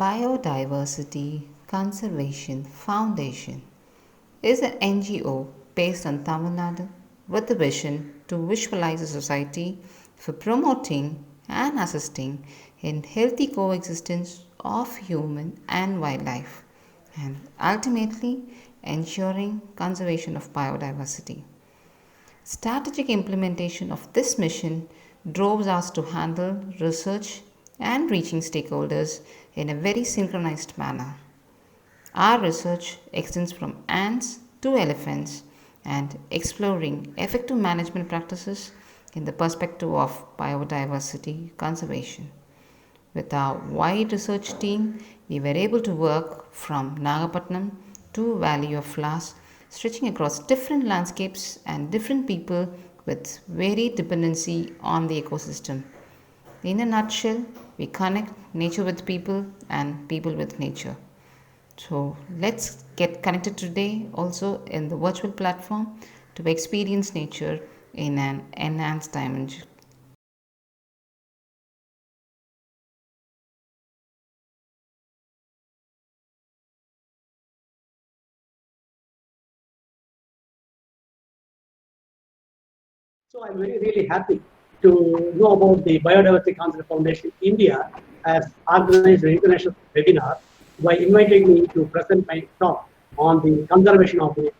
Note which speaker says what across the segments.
Speaker 1: Biodiversity Conservation Foundation is an NGO based on Tamil Nadu with the vision to visualize a society for promoting and assisting in healthy coexistence of human and wildlife and ultimately ensuring conservation of biodiversity. Strategic implementation of this mission drove us to handle research and reaching stakeholders in a very synchronized manner. Our research extends from ants to elephants and exploring effective management practices in the perspective of biodiversity conservation. With our wide research team, we were able to work from Nagapatnam to Valley of Flowers, stretching across different landscapes and different people with varied dependency on the ecosystem. In a nutshell, we connect nature with people and people with nature. So let's get connected today also in the virtual platform to experience nature in an enhanced dimension.
Speaker 2: So I'm really happy to know about the Biodiversity Conservation Foundation India has organized an international webinar by inviting me to present my talk on the conservation of the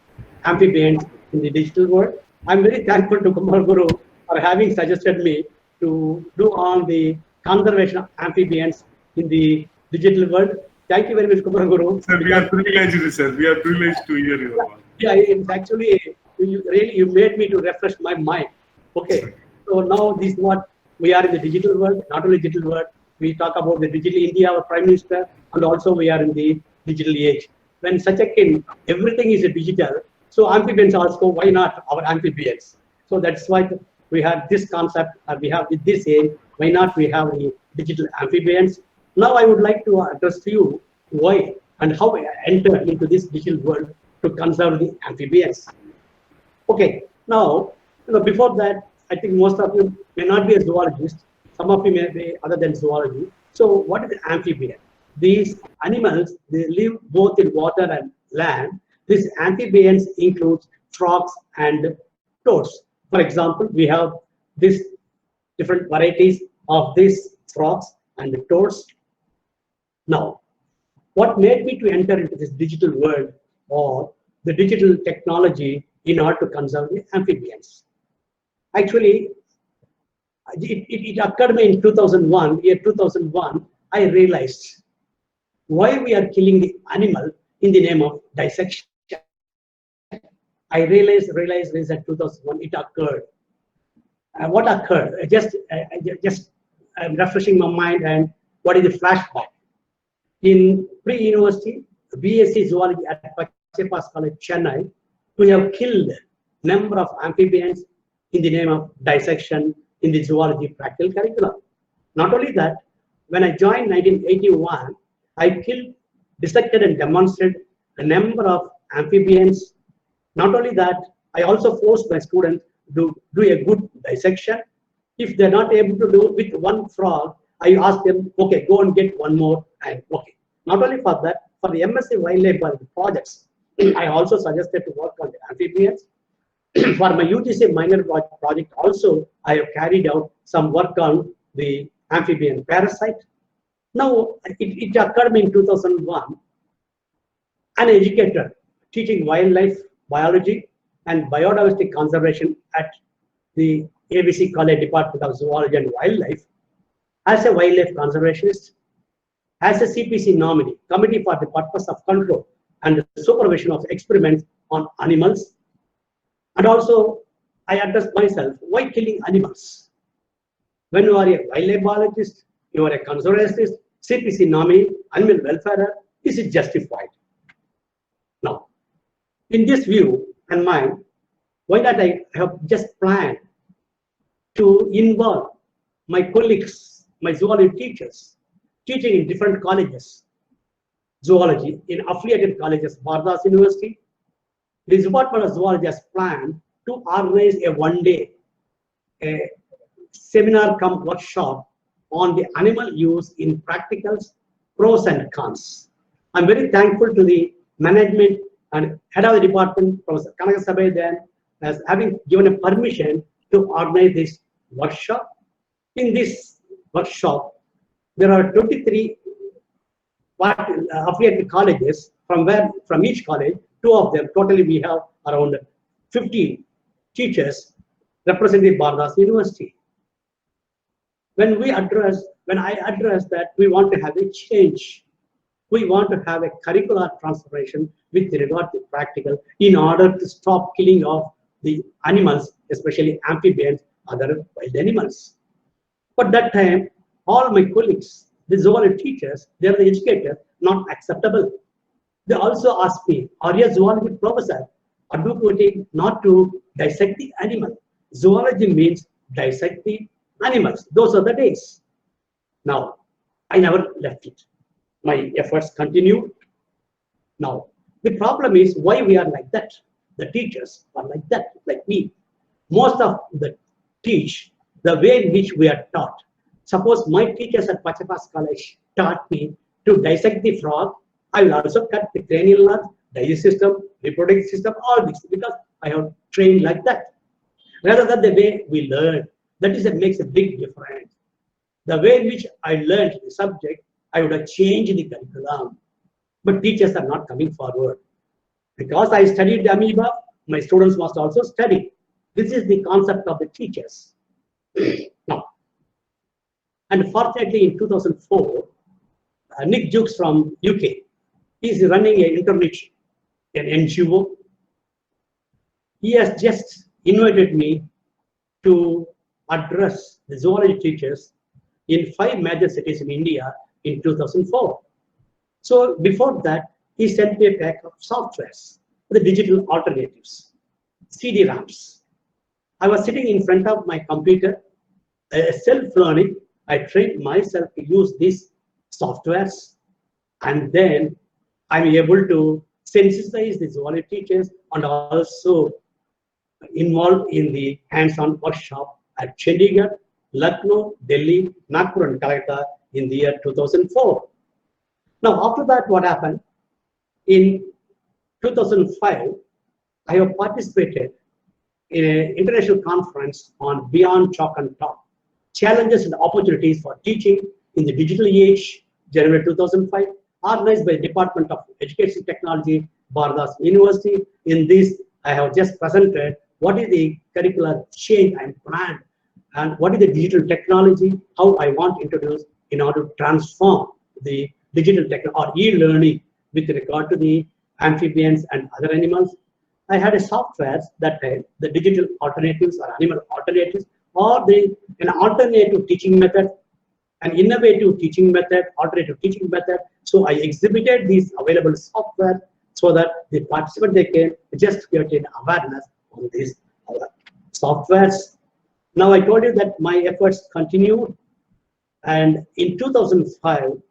Speaker 2: amphibians in the digital world. I'm very thankful to Kumar Guru for having suggested me to do on the conservation of amphibians in the digital world. Thank you very much, Kumar Guru.
Speaker 3: Sir, we are privileged, sir. We are privileged to hear your work.
Speaker 2: Yeah, it's actually you made me to refresh my mind. Okay, so now this is what we are in the digital world, not only digital world. We talk about the digital India, our Prime Minister, and also we are in the digital age. When such a king, everything is digital. So amphibians also, why not our amphibians? So that's why we have this concept, we have with this aim, why not we have the digital amphibians. Now I would like to address to you why and how we enter into this digital world to conserve the amphibians. Okay, now, before that, I think most of you may not be a zoologist. Some of you may be other than zoology. So what is amphibian? These animals, they live both in water and land. These amphibians includes frogs and toads. For example, we have these different varieties of these frogs and toads. Now, what made me to enter into this digital world or the digital technology in order to conserve the amphibians? Actually, it occurred me in 2001, year 2001, I realized why we are killing the animal in the name of dissection. I realized this at 2001, it occurred. What occurred? I'm refreshing my mind and what is the flashback? In pre-university, BSc Zoology at Pachepas College, Chennai, we have killed number of amphibians in the name of dissection in the zoology practical curriculum. Not only that, when I joined 1981, I killed, dissected and demonstrated a number of amphibians. Not only that, I also forced my students to do a good dissection. If they're not able to do it with one frog, I ask them, okay, go and get one more, and okay. Not only for that, for the MSc Wildlife Biology projects, I also suggested to work on the amphibians. For my UGC minor project also, I have carried out some work on the amphibian parasite. Now, it occurred me in 2001, an educator teaching wildlife biology and biodiversity conservation at the ABC College Department of Zoology and Wildlife, as a wildlife conservationist, as a CPC nominee, Committee for the Purpose of Control and Supervision of Experiments on Animals. And also, I addressed myself, why killing animals? When you are a wildlife biologist, you are a conservationist, CPC nominee, animal welfare, is it justified? Now, in this view and mind, why not I have just planned to involve my colleagues, my zoology teachers, teaching in different colleges, zoology, in affiliated colleges, Bhardas University. The Department of Zoology has planned to organize a one-day seminar come workshop on the animal use in practicals pros and cons. I'm very thankful to the management and head of the department, Professor Kanaka Sabai, then, as having given a permission to organize this workshop. In this workshop, there are 23 affiliated colleges from each college, 2 of them, totally we have around 50 teachers representing Baradas University. When I address that we want to have a change, we want to have a curricular transformation with regard to practical in order to stop killing of the animals, especially amphibians, other wild animals. But that time, all my colleagues, the zoology teachers, they are the educators, not acceptable. They also asked me, are you a zoology professor advocating not to dissect the animal? Zoology means dissect the animals. Those are the days. Now, I never left it. My efforts continued. Now, the problem is why we are like that. The teachers are like that, like me. Most of the teach the way in which we are taught. Suppose my teachers at Pachapas College taught me to dissect the frog, I will also cut the cranial nerve, digestive system, reproductive system, all this, because I have trained like that. Rather than the way we learn, that is makes a big difference. The way in which I learned the subject, I would have changed the curriculum. But teachers are not coming forward. Because I studied the amoeba, my students must also study. This is the concept of the teachers. Now, and fortunately in 2004, Nick Jukes from UK is running an internship, an NGO. He has just invited me to address the zoology teachers in 5 major cities in India in 2004. So before that, he sent me a pack of softwares, the digital alternatives, CD-RAMs. I was sitting in front of my computer, self-learning. I trained myself to use these softwares, and then I'm able to sensitize the zoology teachers and also involved in the hands-on workshop at Chandigarh, Lucknow, Delhi, Nagpur, and Calcutta in the year 2004. Now, after that, what happened? In 2005, I have participated in an international conference on Beyond Chalk and Talk, Challenges and Opportunities for Teaching in the Digital Age, January 2005, organized by the Department of Education Technology, Baradas University. In this, I have just presented what is the curricular change and plan, and what is the digital technology, how I want to introduce in order to transform the digital technology or e-learning with regard to the amphibians and other animals. I had a software that time, the digital alternatives or animal alternatives, or an alternative teaching method, an innovative teaching method, alternative teaching method. So I exhibited these available software so that the participants, they can just get an awareness on these softwares. Now I told you that my efforts continued, and in 2005,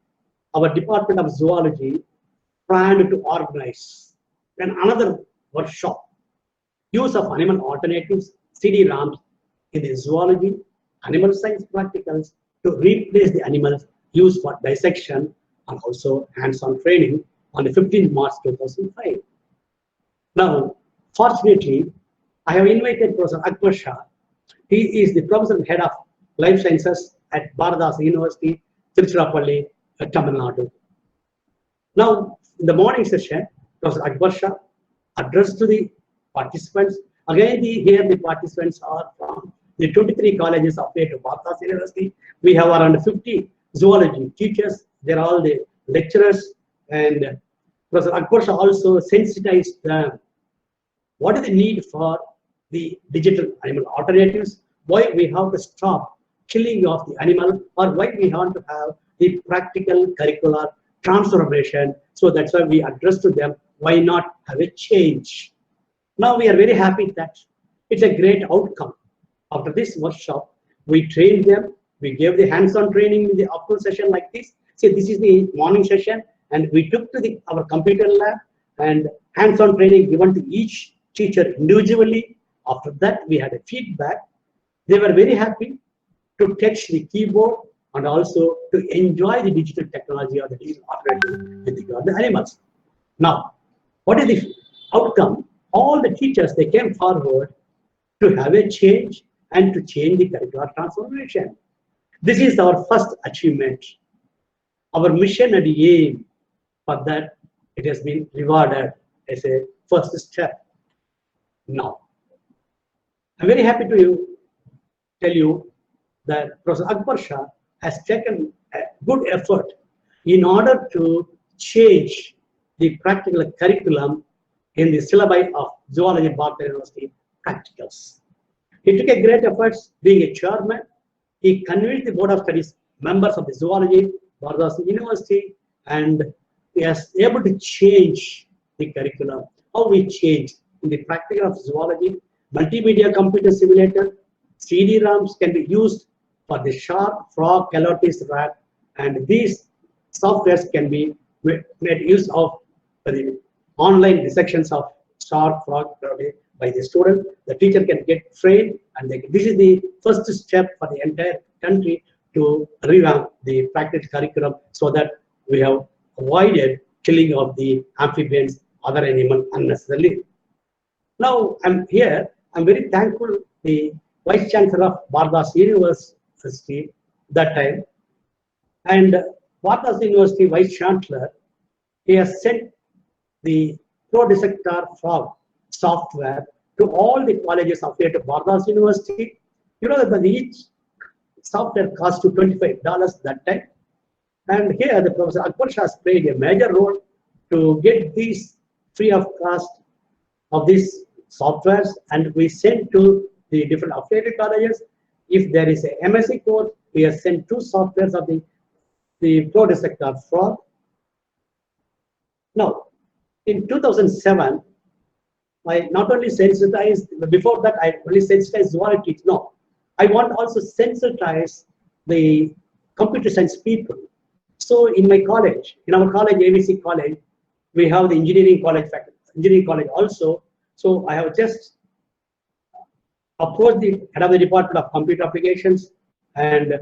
Speaker 2: our Department of Zoology planned to organize another workshop, use of animal alternatives, CD-RAMs in the zoology, animal science practicals to replace the animals used for dissection and also hands-on training on the 15th March 2005. Now, fortunately, I have invited Professor Akbar Shah. He is the professor and head of life sciences at Baradas University, Tiruchirappalli, Tamil Nadu. Now, in the morning session, Professor Akbar Shah addressed to the participants. Again, here the participants are from the 23 colleges affiliated to Baradas University. We have around 50 zoology teachers. They're all the lecturers, and Professor Akbar Shah also sensitized them. What is the need for the digital animal alternatives? Why we have to stop killing of the animal, or why we want to have the practical curricular transformation? So that's why we address to them, why not have a change? Now we are very happy that it's a great outcome. After this workshop, we trained them, we gave the hands-on training in the afternoon session like this. See, this is the morning session, and we took to our computer lab and hands-on training given to each teacher individually. After that, we had a feedback. They were very happy to touch the keyboard and also to enjoy the digital technology or the digital alternative with regard to animals. Now, what is the outcome? All the teachers, they came forward to have a change and to change the curricular transformation. This is our first achievement. Our mission and aim for that, it has been rewarded as a first step. Now, I'm very happy to tell you that Professor Akbar Shah has taken a good effort in order to change the practical curriculum in the syllabi of Zoology Bharati University practicals. He took a great effort being a chairman. He convinced the Board of Studies members of the Zoology Bharati University, and he was able to change the curriculum. How we change in the practical of zoology, multimedia computer simulator, CD-ROMs can be used for the shark, frog, calotes, rat, and these softwares can be made use of for the online dissections of shark, frog, calote by the student. The teacher can get trained, and this is the first step for the entire country to revamp the practice curriculum so that we have avoided killing of the amphibians, other animals unnecessarily. Now I'm here. I'm very thankful the Vice Chancellor of Bhardas University that time, and Bhardas University Vice Chancellor, he has sent the Pro Dissector Frog software to all the colleges affiliated to Bhardas University. You know that each software cost to $25 that time, and here the Professor Akbar Shah has played a major role to get these free of cost of these softwares, and we send to the different affiliated colleges. If there is a MSc course, we have sent 2 softwares of the Pro Dissector Frog. Now, in 2007, I not only sensitized, before that I only sensitized zoology. No, I want also sensitize the computer science people. So in my college, in our college, ABC College, we have the engineering college also. So I have just approached the head of the Department of Computer Applications, and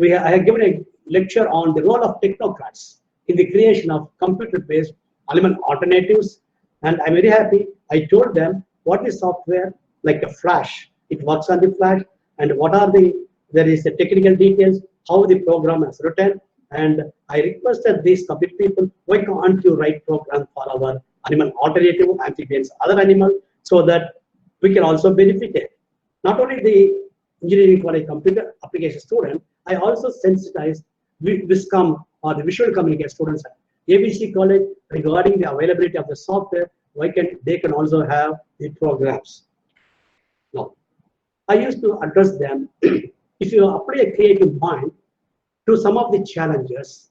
Speaker 2: I have given a lecture on the role of technocrats in the creation of computer-based animal alternatives. And I'm very happy. I told them what is software like a flash. It works on the flash, and what are there is the technical details, how the program is written. And I requested these computer people, why can't you write program for our animal alternative, amphibians, other animals, so that we can also benefit it. Not only the engineering college computer application student, I also sensitized VISCOM or the visual communication students at ABC College regarding the availability of the software. They can also have the programs. Now, I used to address them. If you apply a creative mind to some of the challenges,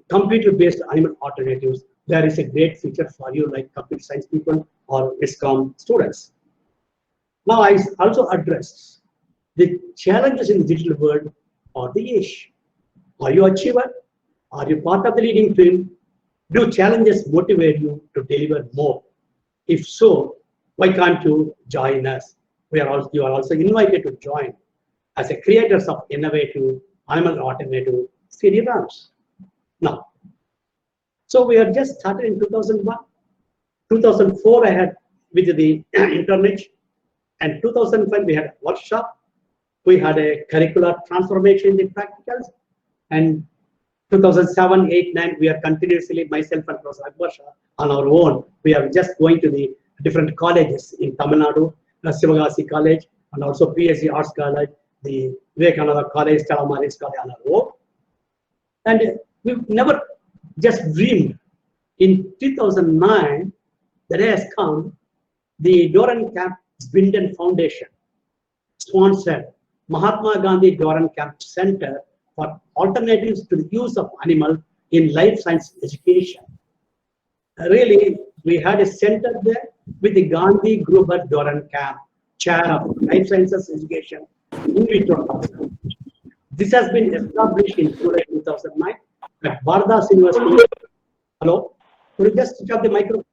Speaker 2: computer-based animal alternatives, there is a great future for you, like computer science people or VISCOM students. Now, I also addressed the challenges in the digital world or the issue. Are you achiever? Are you part of the leading team? Do challenges motivate you to deliver more? If so, why can't you join us? You are also invited to join as a creators of innovative animal alternative CD-ROMs. Now, so we are just started in 2001. 2004 I had with the internet, and 2005 we had a workshop. We had a curricular transformation in the practicals, and 2007, 8, 9 we are continuously, myself and Professor Akbar Shah, on our own. We are just going to the different colleges in Tamil Nadu, Sivagasi College, and also PSC Arts College, the Vivekananda College, Stella Maris College on our own. And we never just dreamed. In 2009, the day has come, the Doran Camp Binden Foundation sponsored Mahatma Gandhi Doran Camp Center for alternatives to the use of animals in life science education. Really, we had a center there with the Gandhi Gruber Doran Camp, Chair of Life Sciences Education, in vitro. This has been established in July 2009 at Bhardas University. Hello? Could you just switch off the microphone?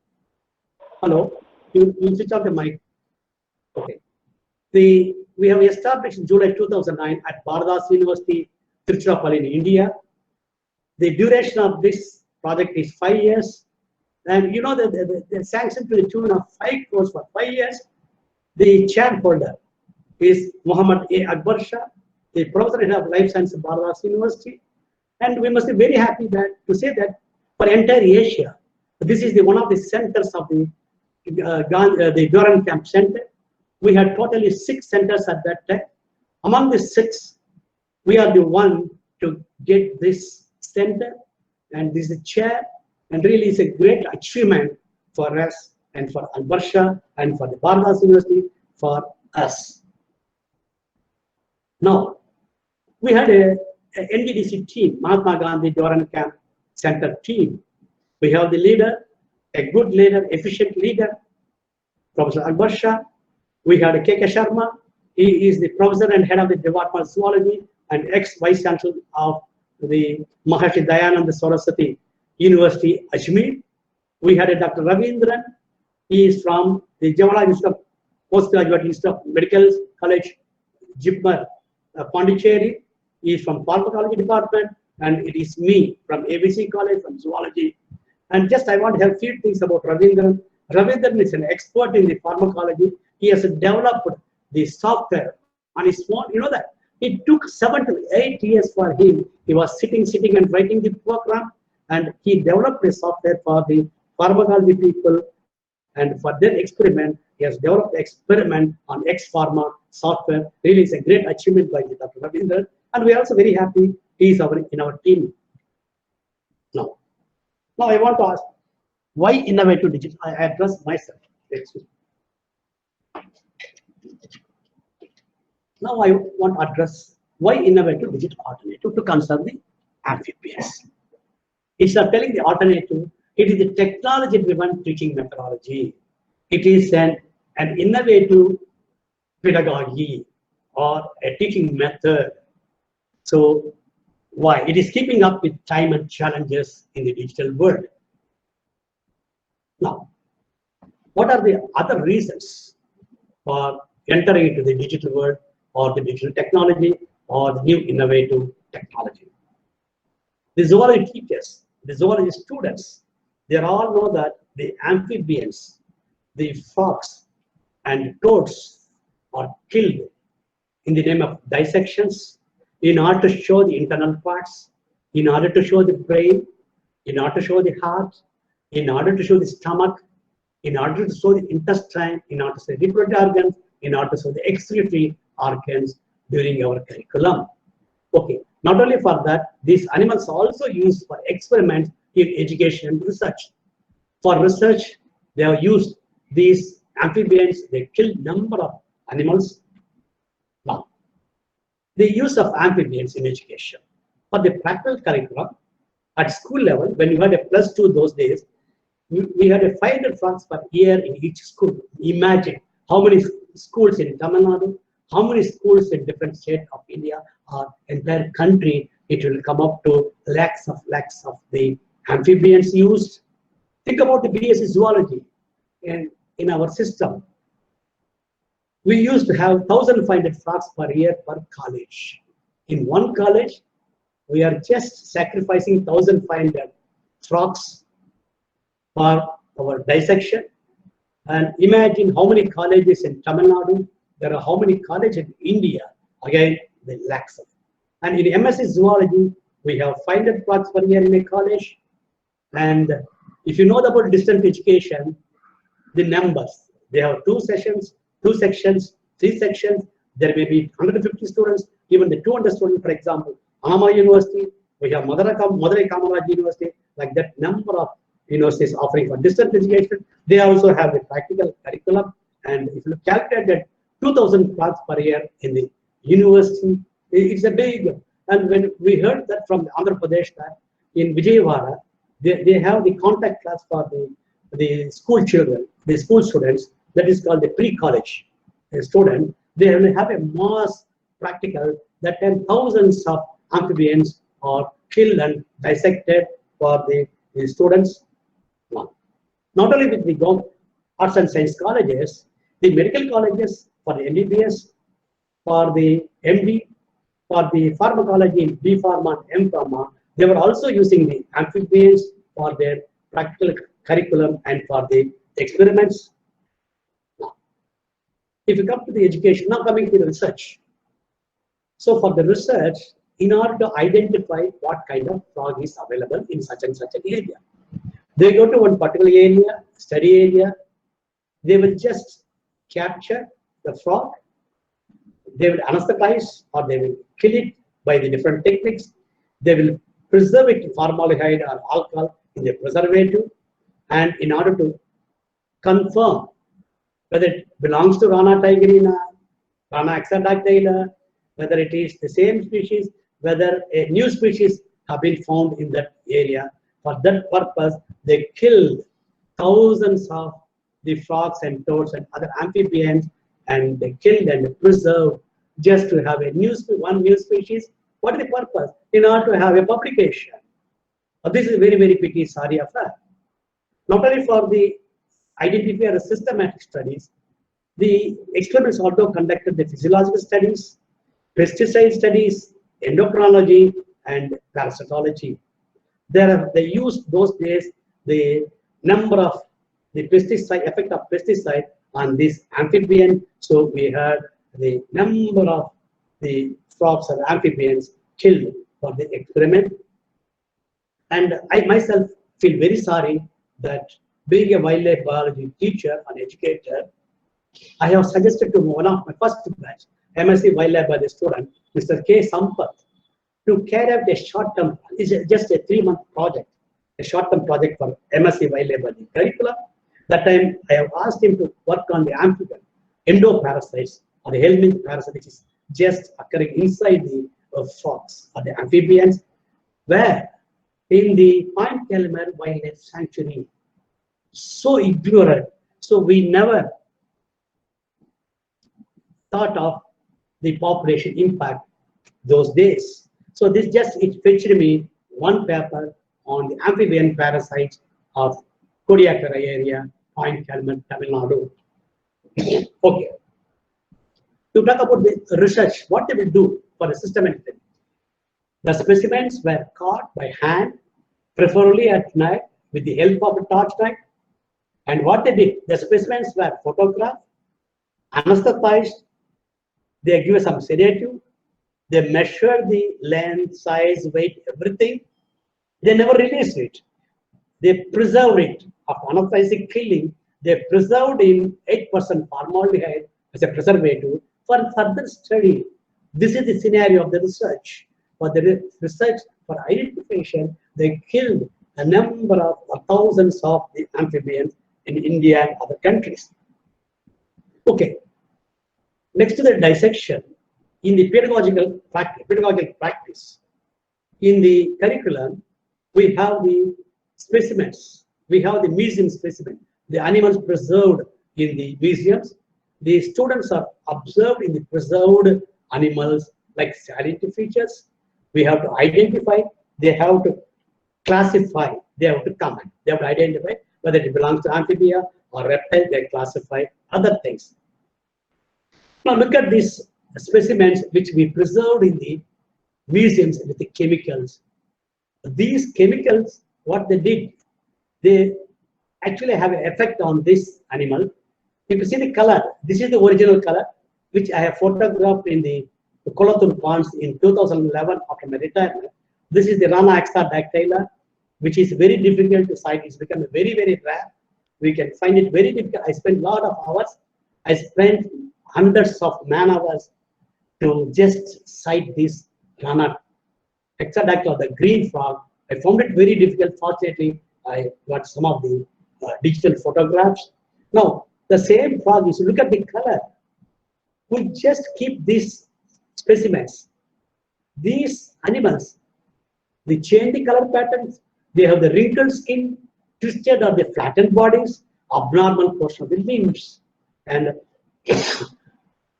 Speaker 2: Hello? You switch off the mic. Okay. We have established in July 2009 at Bhardas University Tiruchirappalli in India. The duration of this project is 5 years. And you know that the sanction to the tune of 5 crores for 5 years. The chairholder is Muhammad A. Akbar Shah, the professor of Life Science at Banaras University. And we must be very happy to say that for entire Asia, this is one of the centers of the Durham Camp Center. We had totally 6 centers at that time. Among the 6, we are the one to get this center, and this is the chair, and really it's a great achievement for us and for Akbar Shah and for the Banaras University, for us. Now, we had a NGDC team, Mahatma Gandhi Durham Camp Center team. We have the leader, a good leader, efficient leader, Professor Akbar Shah. We had K.K. Sharma. He is the professor and head of the Department of Zoology and ex-vice chancellor of the Maharishi Dayananda Saraswati University, Ajmer. We had a Dr. Ravindran. He is from the Jawaharlal Institute of Postgraduate Institute of Medical College, Jipmer, Pondicherry. He is from Pharmacology Department, and it is me from ABC College, from Zoology. And just I want to have a few things about Ravindran. Ravindran is an expert in the pharmacology. He has developed the software on his phone. You know that it took 7 to 8 years for him. He was sitting and writing the program, and he developed a software for the pharmacology people. And for their experiment, he has developed the experiment on X-Pharma software. Really, it's a great achievement by Dr. Ravindran, and we are also very happy he is in our team. Now I want to ask, why innovative digital? I address myself. Now I want to address why innovative digital alternative to conserve the amphibians. Instead of telling the alternative, it is the technology-driven teaching methodology. It is an innovative pedagogy or a teaching method. So why? It is keeping up with time and challenges in the digital world. Now, what are the other reasons for entering into the digital world or the digital technology or the new innovative technology? The zoology teachers, the zoology students, they all know that the amphibians, the frogs and toads are killed in the name of dissections in order to show the internal parts, in order to show the brain, in order to show the heart, in order to show the stomach, in order to show the intestine, in order to show the reproductive organs, in order to show the excretory organs during our curriculum. Okay, not only for that, these animals are also used for experiments in education and research. For research, they have used these amphibians. They kill number of animals. Now, the use of amphibians in education. For the practical curriculum, at school level, when you had a +2 those days, we had a 500 francs per year in each school. Imagine how many schools in Tamil Nadu, how many schools in different states of India or entire country. It will come up to lakhs of the amphibians used. Think about the BSc Zoology in our system. We used to have 1,500 francs per year per college. In one college, we are just sacrificing 1,500 francs for our dissection. And imagine how many colleges in Tamil Nadu, there are how many colleges in India, again, the lakhs of. And in MSc Zoology, we have 500 francs per year in a college. And if you know about distance education, the numbers, they have 2 sessions, 2 sections, 3 sections, there may be 150 students, even the 200 students, for example. Amma University, we have Madurai Kamaraj University, like that number of universities offering for distance education. They also have the practical curriculum. And if you calculate that 2,000 francs per year in the university, it's a big. And when we heard that from Andhra Pradesh, that in Vijayawada, they have the contact class for the school children, the school students, that is called the pre-college student. They will have a mass practical that then thousands of amphibians are killed and dissected for the students. Not only with the arts and science colleges, the medical colleges for the MBBS, for the MD, for the pharmacology in B Pharma and M Pharma, they were also using the amphibians for their practical curriculum and for the experiments. If you come to the education, now coming to the research. So for the research, in order to identify what kind of frog is available in such and such an area, they go to one particular area, study area, they will just capture the frog, they will anesthetize or they will kill it by the different techniques, they will preserve it in formaldehyde or alcohol in the preservative, and in order to confirm whether it belongs to Rana tigerina, Rana hexadactyla, whether it is the same species, whether a new species have been found in that area. For that purpose, they killed thousands of the frogs and toads and other amphibians, and they killed and preserved just to have a one new species. What is the purpose? In order to have a publication. This is very, very pity, sorry affair. Not only for the identify the systematic studies, the experiments also conducted the physiological studies, pesticide studies, endocrinology, and parasitology. They used those days the number of the pesticide effect of pesticide on this amphibian. So we had the number of the frogs and amphibians killed for the experiment. And I myself feel very sorry that being a wildlife biology teacher and educator, I have suggested to one of my first batch, MSc Wildlife Biology student, Mr. K. Sampath, to carry out a short-term, it's just a 3-month project, a short-term project for MSc Wildlife Biology curriculum. That time, I have asked him to work on the amphibian endoparasites or the helminth parasite, which is just occurring inside the frogs or the amphibians, where in the Point Calumet Wildlife Sanctuary, so ignorant, so we never thought of the population impact those days. So this just, it fetched me one paper on the amphibian parasites of Kodiakara area, Point Calumet, Tamil Nadu. Okay. To talk about the research, what they will do for the systematic. The specimens were caught by hand, preferably at night with the help of a torchlight. And what they did, the specimens were photographed, anesthetized, they give some sedative, they measure the length, size, weight, everything. They never release it. They preserve it. After anesthetic killing, they preserved in 8% formaldehyde as a preservative for further study. This is the scenario of the research. For the research for identification, they killed a number of thousands of the amphibians in India and other countries. Okay. Next to the dissection, in the pedagogical practice, in the curriculum, we have the specimens. We have the museum specimen, the animals preserved in the museums. The students are observed in the preserved animals like salient features. We have to identify, they have to classify, they have to comment, they have to identify whether it belongs to amphibia or reptile, they classify other things. Now look at these specimens which we preserved in the museums with the chemicals. These chemicals, what they did, they actually have an effect on this animal. If you see the color, this is the original color, which I have photographed in the Kolathur ponds in 2011 after my retirement. This is the Rana hexadactyla, which is very difficult to cite. It's become very, very rare. We can find it very difficult. I spent a lot of hours. I spent hundreds of man hours to just cite this Rana hexadactyla, the green frog. I found it very difficult. Fortunately, I got some of the digital photographs. Now, the same frog, if you look at the color, we just keep these specimens. These animals, they change the color patterns. They have the wrinkled skin, twisted or the flattened bodies, abnormal portion of the limbs. And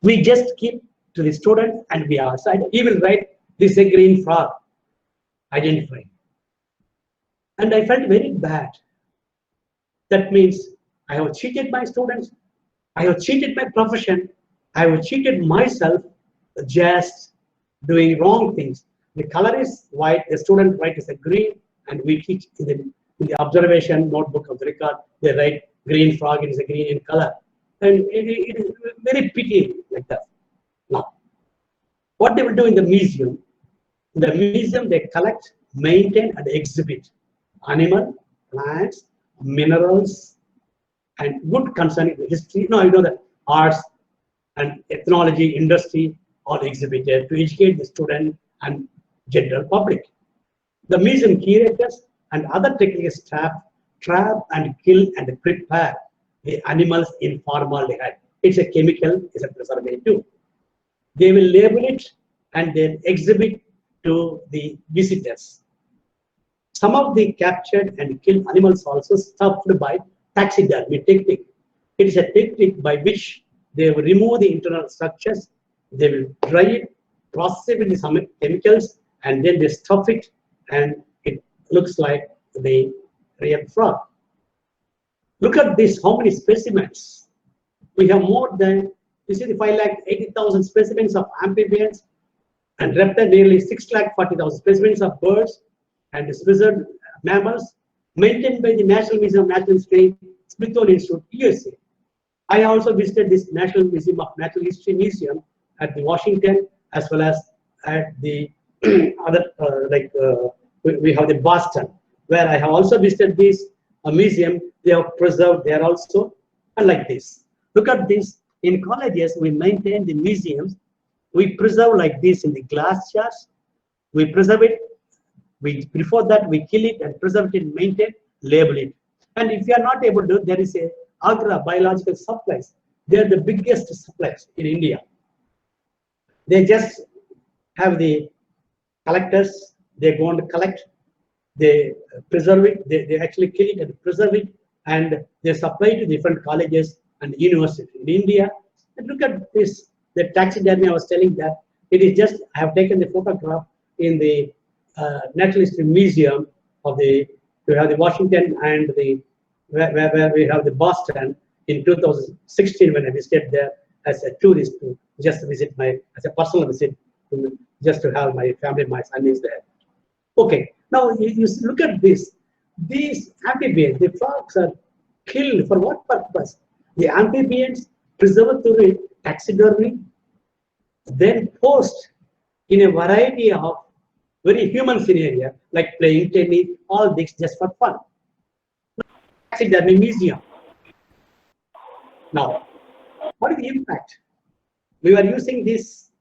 Speaker 2: we just keep to the student and we are assigned. He will write, this is a green frog, identified. And I felt very bad. That means I have cheated my students, I have cheated my profession, I have cheated myself just doing wrong things. The color is white, the student write is a green, and we teach in the observation notebook of the record, they write green frog is a green in color. And it is very pity like that. Now, what they will do in the museum, they collect, maintain, and exhibit animal, plants, minerals, and good concerning the history. No, you know the arts and ethnology industry all exhibited to educate the student and general public. The museum curators and other technical staff trap and kill and prepare the animals in formaldehyde. It's a chemical, it's a preservative. They will label it and then exhibit to the visitors. Some of the captured and killed animals also stuffed by taxidermy technique. It is a technique by which they will remove the internal structures, they will dry it, process it with some chemicals, and then they stuff it, and it looks like the real frog. Look at this, how many specimens. We have more than, you see the 5,80,000 specimens of amphibians, and reptile nearly 6,40,000 specimens of birds and lizard mammals maintained by the National Museum of Natural History, Smithsonian Institute, USA. I also visited this National Museum of Natural History Museum at the Washington, as well as at the other, we have the Boston, where I have also visited this museum. They are preserved there also, and like this. Look at this. In colleges, we maintain the museums. We preserve like this in the glass jars. We preserve it. Before that, we kill it and preserve it, maintain, label it. And if you are not able to, there is a Agra Biological Supplies. They are the biggest suppliers in India. They just have the collectors. They go and collect. They preserve it. They actually kill it and preserve it, and they supply to different colleges and universities in India. And look at this. The taxidermy, I was telling that it is just, I have taken the photograph in the Natural History Museum of we have the Washington and the where we have the Boston in 2016 when I visited there as a tourist to just visit as a personal visit, just to have my family, my son is there. Okay, now you look at this. These amphibians, the frogs are killed for what purpose? The amphibians preserved through taxidermy, then post in a variety of very human scenario, like playing tennis, all this just for fun. Taxidermy museum. Now, what is the impact? We were using these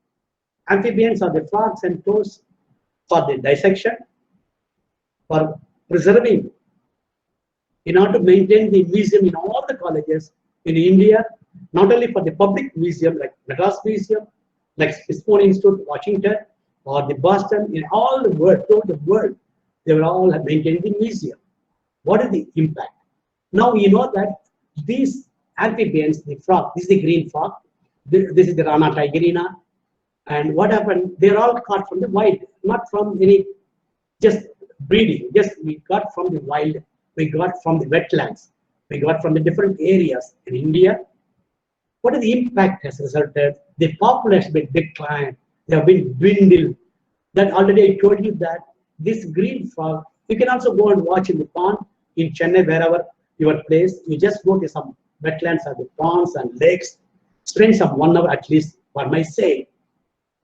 Speaker 2: amphibians or the frogs and toads for the dissection, for preserving, in order to maintain the museum in all the colleges in India, not only for the public museum like Madras Museum, like Smithsonian Institute, Washington, or the Boston, in all the world, throughout the world, they will all have maintained the museum. What is the impact? Now you know that these amphibians, the frog, this is the green frog, this is the Rana tigerina, and what happened? They're all caught from the wild, not from any just breeding. Just we got from the wild, we got from the wetlands, we got from the different areas in India. What is the impact has resulted? The population has been declined. They have been dwindled. That already I told you that this green frog, you can also go and watch in the pond in Chennai, wherever your place. You just go to some wetlands or the ponds and lakes, spend some 1 hour at least for my sake.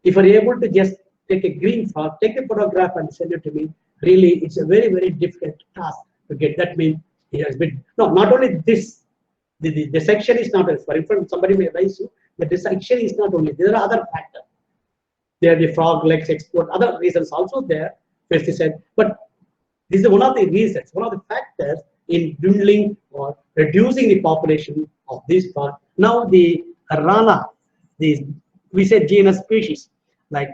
Speaker 2: If you're able to just take a green frog, take a photograph and send it to me, really it's a very, very difficult task to get. That means it has been, no, not only this, the section is not, for instance, somebody may advise you, the dissection is not only, there are other factors. There are the frog legs export, other reasons also there, pesticide. But this is one of the reasons, one of the factors in dwindling or reducing the population of this frog. Now the Rana, we said genus species, like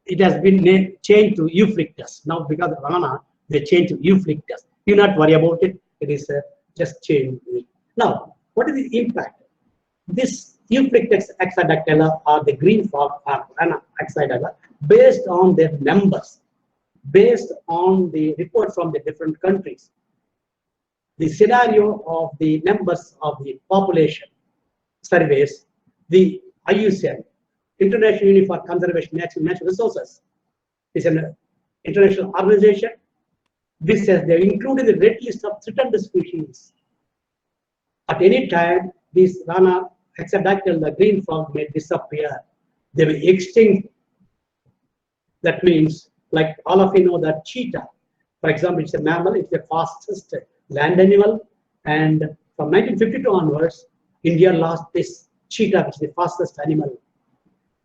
Speaker 2: it has been changed to Euphlyctus. Now because of Rana, they changed to Euphlyctus. Do not worry about it. It is just changed. Now, what is the impact? This Euphlyctus axidactyla or the green frog or Rana axidactyla, based on their numbers, based on the report from the different countries, the scenario of the numbers of the population surveys, the IUCN, International Union for Conservation of Natural Resources. It's an international organization. This says they included the red list of threatened species. At any time, these Rana hexadactyl, the green frog, may disappear. They will extinct. That means, like all of you know, that cheetah, for example, it's a mammal, it's the fastest land animal. And from 1952 onwards, India lost this cheetah, which is the fastest animal.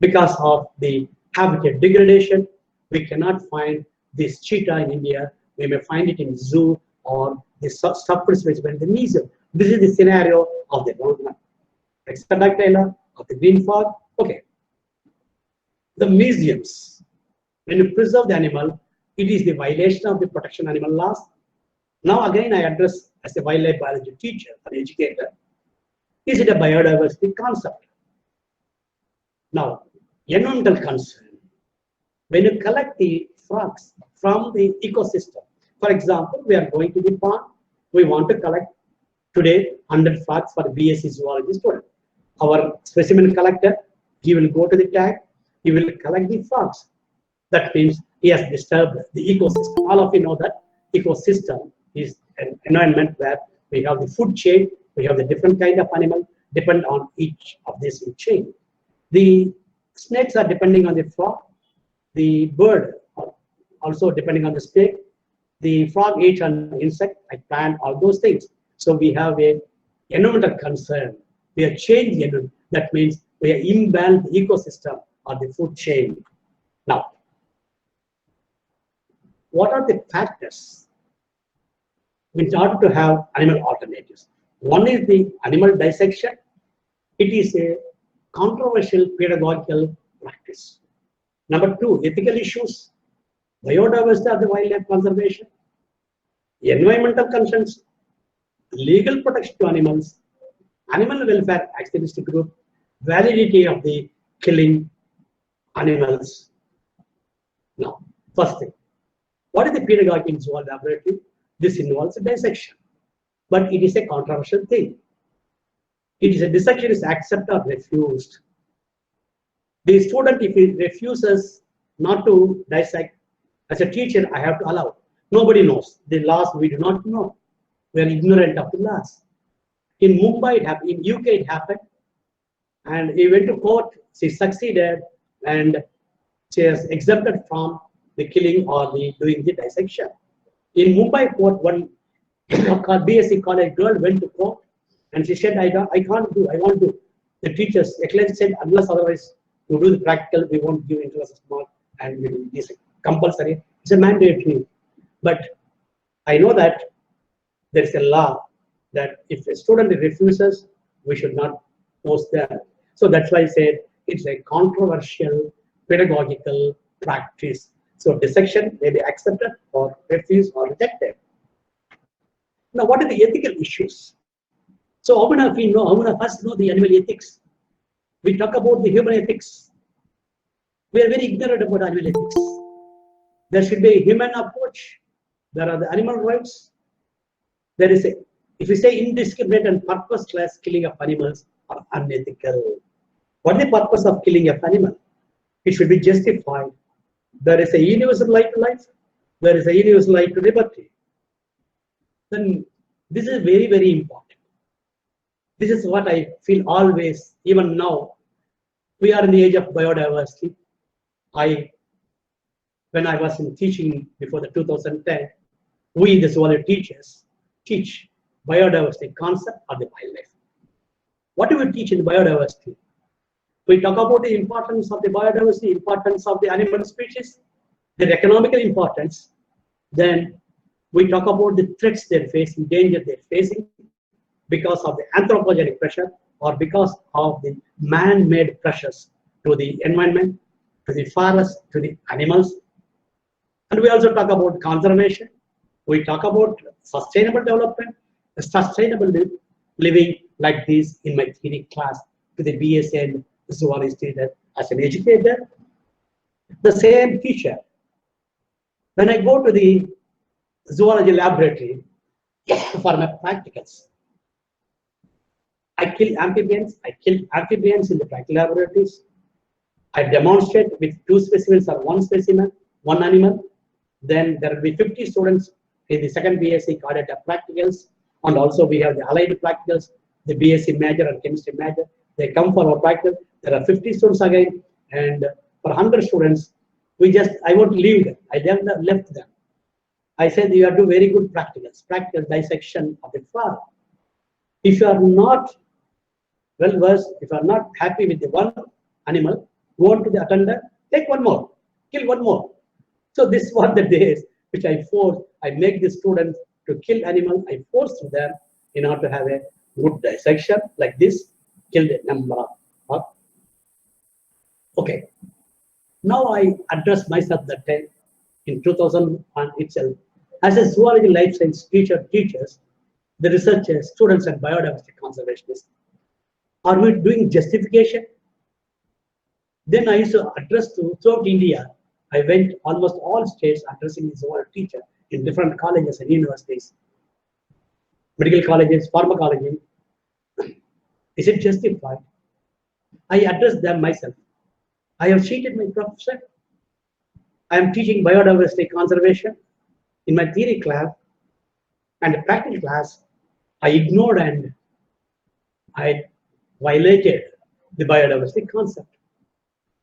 Speaker 2: Because of the habitat degradation, we cannot find this cheetah in India. We may find it in zoo or the stuffed specimen in the museum. This is the scenario of the hexadactyla, of the green frog. Okay. The museums, when you preserve the animal, it is the violation of the protection animal laws. Now again, I address as a wildlife biology teacher or educator. Is it a biodiversity concept? Now, environmental concern. When you collect the frogs from the ecosystem, for example, we are going to the pond, we want to collect today 100 frogs for the BSc zoology student. Our specimen collector, he will go to the tag, he will collect the frogs. That means he has disturbed the ecosystem. All of you know that ecosystem is an environment where we have the food chain, we have the different kind of animal, depend on each of this chain. The snakes are depending on the frog, the bird also depending on the snake, the frog eats an insect, like plant, all those things. So we have a environmental concern. We are changing it. That means we are imbalanced the ecosystem or the food chain. Now, what are the factors in order to have animal alternatives? One is the animal dissection. It is a controversial pedagogical practice. Number two, ethical issues, biodiversity of the wildlife conservation, environmental concerns, legal protection to animals, animal welfare activist group, validity of the killing animals. Now, first thing, what is the pedagogy in zoology laboratory? This involves a dissection, but it is a controversial thing. It is a dissection is accepted or refused. The student, if he refuses not to dissect, as a teacher, I have to allow. Nobody knows. The laws we do not know. We are ignorant of the laws. In Mumbai, it happened. In UK, it happened. And he went to court. She succeeded, and she is exempted from the killing or the doing the dissection. In Mumbai court, one BSc college girl went to court, and she said, I can't do, I want to. The teachers, the said, unless otherwise you do the practical, we won't give interest mark, and we will be compulsory. It's a mandatory. But I know that there is a law that if a student refuses, we should not post them. So that's why I said it's a controversial pedagogical practice. So dissection may be accepted or refused or rejected. Now, what are the ethical issues? So how many of you know, how many of us know the animal ethics? We talk about the human ethics. We are very ignorant about animal ethics. There should be a human approach. There are the animal rights. There is a, if you say indiscriminate and purposeless killing of animals are unethical. What is the purpose of killing an animal? It should be justified. There is a universal right to life. There is a universal right to liberty. Then this is very, very important. This is what I feel always, even now. We are in the age of biodiversity. When I was in teaching before the 2010, we, the zoology teachers, teach biodiversity concept of the wildlife. What do we teach in biodiversity? We talk about the importance of the biodiversity, importance of the animal species, their economical importance. Then we talk about the threats they're facing, danger they're facing because of the anthropogenic pressure or because of the man-made pressures to the environment, to the forest, to the animals. And we also talk about conservation. We talk about sustainable development, sustainable living like this in my theory class to the BSc and zoology student as an educator. The same teacher. When I go to the zoology laboratory for my practicals, I kill amphibians. I kill amphibians in the practical laboratories. I demonstrate with 2 specimens or 1 specimen, 1 animal. Then there will be 50 students in the second BSc coordinator practicals, and also we have the allied practicals, the BSc major and chemistry major. They come for our practical. There are 50 students again, and for 100 students, I won't leave them. I left them. I said you have to do very good practicals, practical dissection of the frog. If you are not well versed, if you are not happy with the one animal, go on to the attender, take 1 more, kill 1 more. So this is what the days which I make the students to kill animals. I force them in order to have a good dissection like this, kill the number of. Okay. Now I address myself that time in 2001 itself as a zoology life science teachers, the researchers, students, and biodiversity conservationists. Are we doing justification? Then I used to address throughout India. I went almost all states addressing the zoology teacher in different colleges and universities, medical colleges, pharmacology. Is it justified? I addressed them myself. I have cheated my professor. I am teaching biodiversity conservation in my theory class and practical class. I ignored and I violated the biodiversity concept.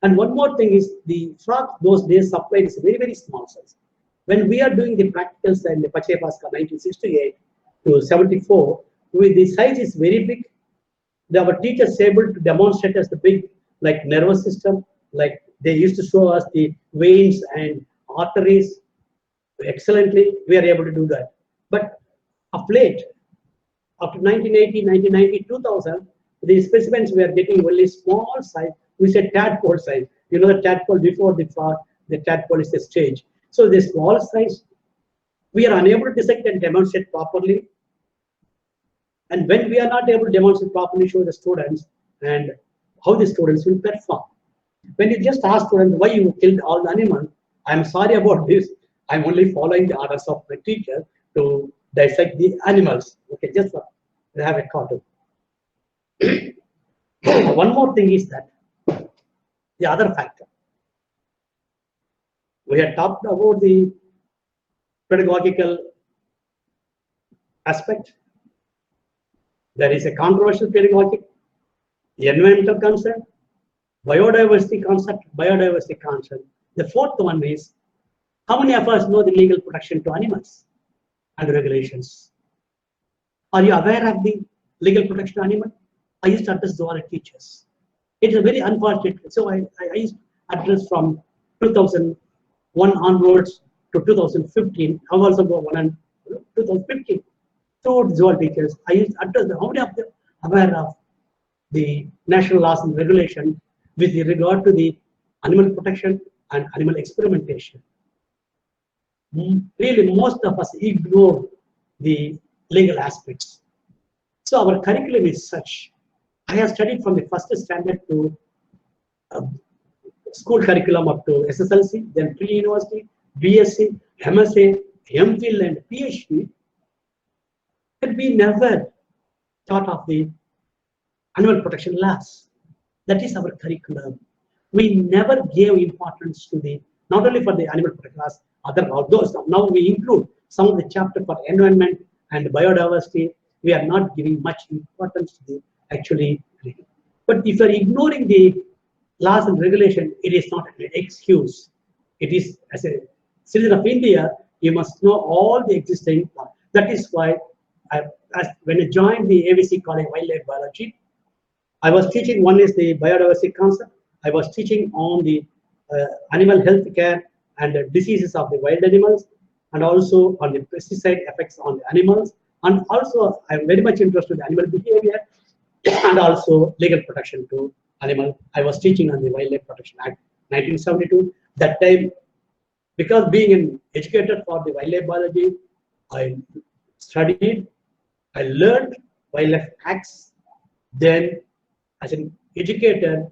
Speaker 2: And one more thing is the frog those days supplied is very, very small size. When we are doing the practicals in the Pachepaska 1968 to 74, the size is very big. Our teachers able to demonstrate us the big like nervous system, like they used to show us the veins and arteries excellently. We are able to do that. But of late, after 1980, 1990, 2000, the specimens we are getting only small size. We said tadpole size. You know the tadpole before the frog, the tadpole is a stage. So the small size, we are unable to dissect and demonstrate properly. And when we are not able to demonstrate properly, show the students and how the students will perform. When you just ask students why you killed all the animals, I'm sorry about this. I'm only following the orders of my teacher to dissect the animals. Okay, just have a cartoon. One more thing is that the other factor. We had talked about the pedagogical aspect. There is a controversial pedagogy, the environmental concern, biodiversity concept. The fourth one is, how many of us know the legal protection to animals and regulations? Are you aware of the legal protection to animals? I used to address zoology teachers. It is very unfortunate. So I used to address from 2001 onwards to 2015. I've also got one in 2015. Throughout zoology teachers, I used to address them. How many of them aware of the national laws and regulations with regard to the animal protection and animal experimentation? Really, most of us ignore the legal aspects. So our curriculum is such. I have studied from the first standard to school curriculum up to SSLC, then pre-university, BSc, MSc, MPhil, and PhD. But we never thought of the animal protection laws. That is our curriculum. We never gave importance to the, not only for the animal protection laws, other outdoors. Now we include some of the chapter for environment and biodiversity. We are not giving much importance to the actually. But if you are ignoring the laws and regulation, it is not an excuse. It is, as a citizen of India, you must know all the existing laws. That is why when I joined the ABC College Wildlife Biology, I was teaching, one is the biodiversity concept. I was teaching on the animal health care and the diseases of the wild animals, and also on the pesticide effects on the animals. And also, I'm very much interested in animal behavior and also legal protection to animal. I was teaching on the Wildlife Protection Act 1972. That time, because being an educator for the wildlife biology, I studied, I learned wildlife acts. Then, as an educator,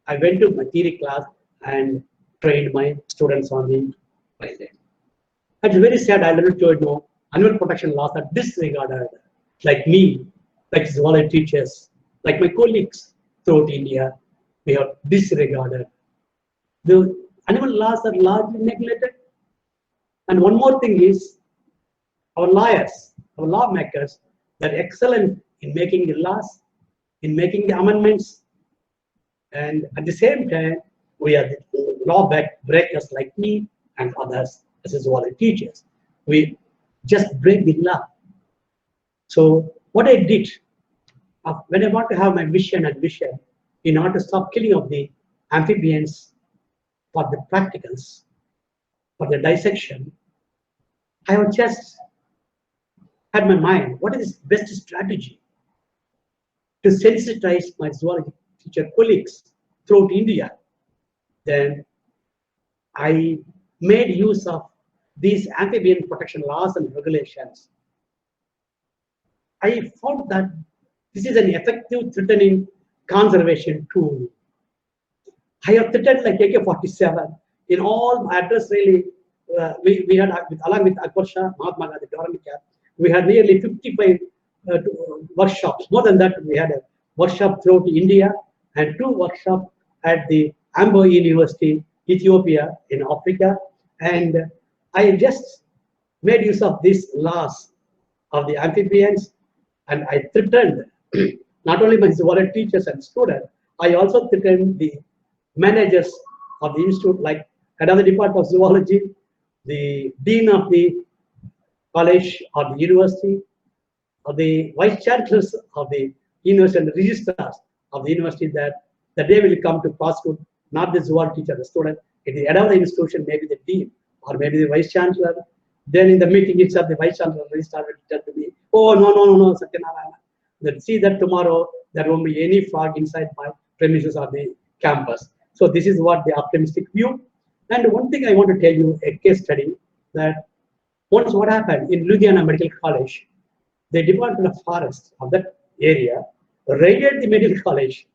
Speaker 2: I went to my theory class and trained my students on the wildlife. It's very sad. I learned to know animal protection laws are disregarded, like me, like zoology teachers, like my colleagues throughout India. We have disregarded The animal laws are largely neglected. And one more thing is, our lawyers, our lawmakers, they're excellent in making the laws, in making the amendments, and at the same time, we are the law breakers like me and others, as well as teachers. We just break the law. So what I did, when I want to have my mission and vision, in order to stop killing of the amphibians for the practicals, for the dissection, I have just had my mind, what is the best strategy to sensitize my zoology teacher colleagues throughout India? Then I made use of these amphibian protection laws and regulations. I found that this is an effective threatening conservation tool. I have threatened like AK-47 in all my address. Really, we had along with Akbar Shah, Mahatma Gandhi, Dorami Cap, we had nearly 55 workshops. More than that, we had a workshop throughout India and 2 workshops at the Ambo University, Ethiopia in Africa. And I just made use of these laws of the amphibians, and I threatened not only my zoology teachers and students, I also threatened the managers of the institute, like head of the Department of Zoology, the dean of the college or the university, or the vice chancellors of the university and the registrars of the university, that the day will come to prosecute not the zoology teacher, the student, at the head of the institution, maybe the dean or maybe the vice chancellor. Then in the meeting itself, the vice chancellor will start to tell me, oh, no, Sathyanarayana. Then see that tomorrow there won't be any frog inside my premises or the campus. So this is what the optimistic view. And one thing I want to tell you, a case study, that once what happened in Ludhiana Medical College, the Department of Forest of that area raided the medical college.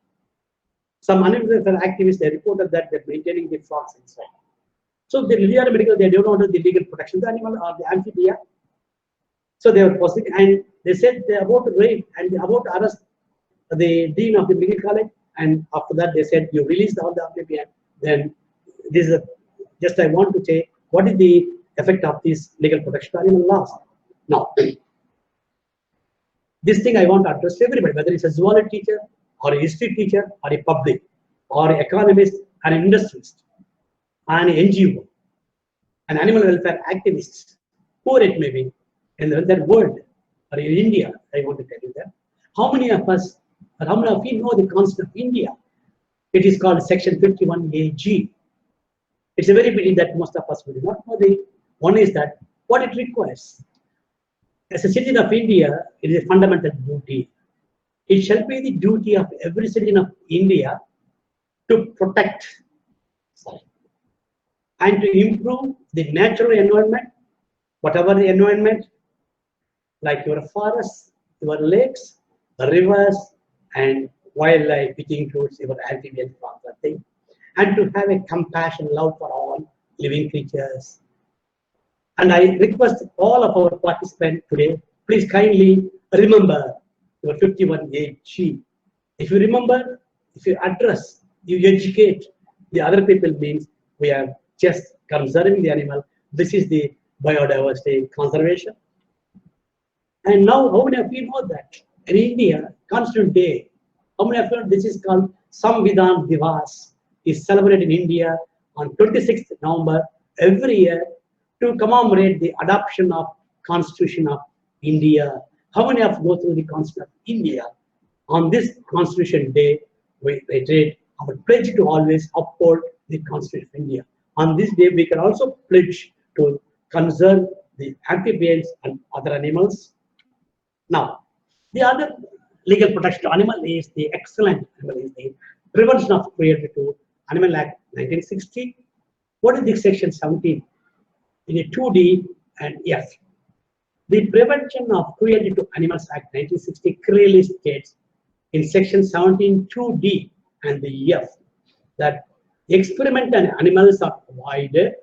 Speaker 2: Some animal welfare activists, they reported that they're maintaining the frogs inside. So the Ludhiana Medical, they don't know the legal protection of the animal or the amphibia. So they were posting, and they said they're about to raid and they're about to arrest the dean of the medical college. And after that, they said, you release all the amphibian. Then this is just I want to say, what is the effect of these legal protection of animal laws? Now, this thing I want to address to everybody, whether it's a zoology teacher or a history teacher or a public or an economist or an industrialist, an NGO, an animal welfare activist, whoever it may be, in the world or in India, I want to tell you that. How many of us, or how many of you know the concept of India? It is called Section 51AG. It's a very big that most of us will not know. The one is that what it requires. As a citizen of India, it is a fundamental duty. It shall be the duty of every citizen of India to protect and to improve the natural environment, whatever the environment, like your forests, your lakes, rivers, and wildlife, which includes your amphibian thing, and to have a compassion, love for all living creatures. And I request all of our participants today, please kindly remember your 51AG. If you remember, if you address, you educate the other people, means we are just conserving the animal. This is the biodiversity conservation. And now, how many of you know that in India, Constitution Day, how many of you know this is called Samvidhan Divas, is celebrated in India on 26th November every year to commemorate the adoption of Constitution of India. How many of you go through the Constitution of India? On this Constitution Day, we reiterate our pledge to always uphold the Constitution of India. On this day, we can also pledge to conserve the amphibians and other animals. Now, the other legal protection to animal is the excellent animal is the Prevention of Cruelty to Animal Act 1960. What is the section 17? In a 2D and F. The Prevention of Cruelty to Animals Act 1960 clearly states in section 17 2D and the F that experimental animals are avoided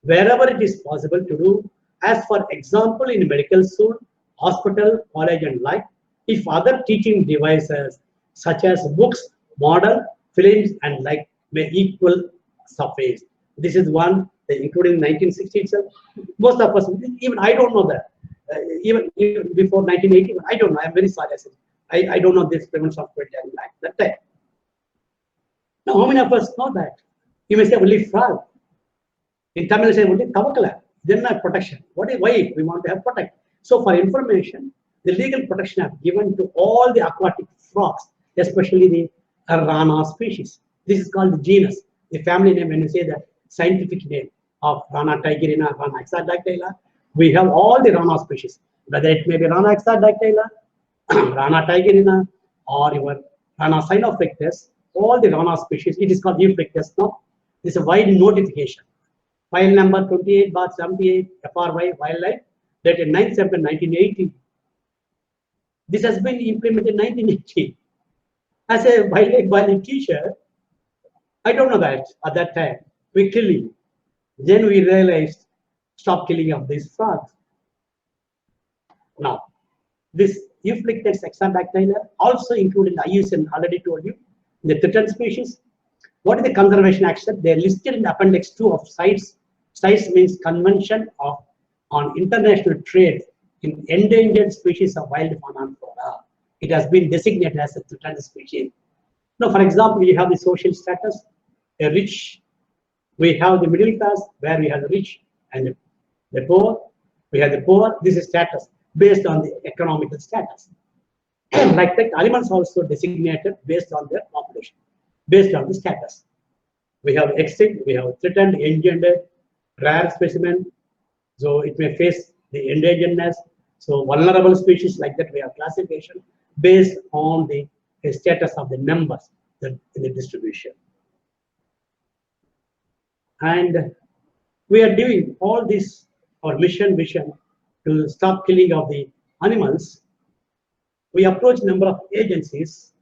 Speaker 2: wherever it is possible to do, as for example in medical school, hospital, college, and like, if other teaching devices such as books, model, films, and like may equal surface. This is one, including 1960 itself. Most of us, even I don't know that. Even before 1980, I don't know. I'm very sorry. I don't know this prevention of cruelty animal act that time. Now, how many of us know that? You may say only frog. In Tamil, say only tavakala. Then not protection. Why we want to have protect? So for information, the legal protection have given to all the aquatic frogs, especially the Rana species. This is called the genus. The family name, when you say the scientific name of Rana tigerina, Rana hexadactyla, we have all the Rana species. Whether it may be Rana hexadactyla, Rana tigerina, or your Rana cynophractus, all the Rana species, it is called Euphractus now. This is a wide notification. File number 28/78 FRY Wildlife, dated 9 September 1980. This has been implemented in 1980. As a wildlife biology teacher, I don't know that at that time. We killing. Then we realized, stop killing of these frogs. Now, this Euphractus hexadactyla also included in the IUCN, already told you, the threatened species. What is the conservation action? They are listed in Appendix 2 of CITES. CITES means Convention on International Trade in Endangered Species of Wild Fauna and Flora. It has been designated as a threatened species. Now, for example, we have the social status, a rich. We have the middle class, where we have the rich and the poor. We have the poor. This is status based on the economical status. And like that, animals also designated based on their population, based on the status. We have extinct, we have threatened, endangered, rare specimen. So it may face the endangeredness. So vulnerable species, like that, we have classification based on the status of the numbers in the distribution. And we are doing all this, our mission to stop killing of the animals. We approached a number of agencies.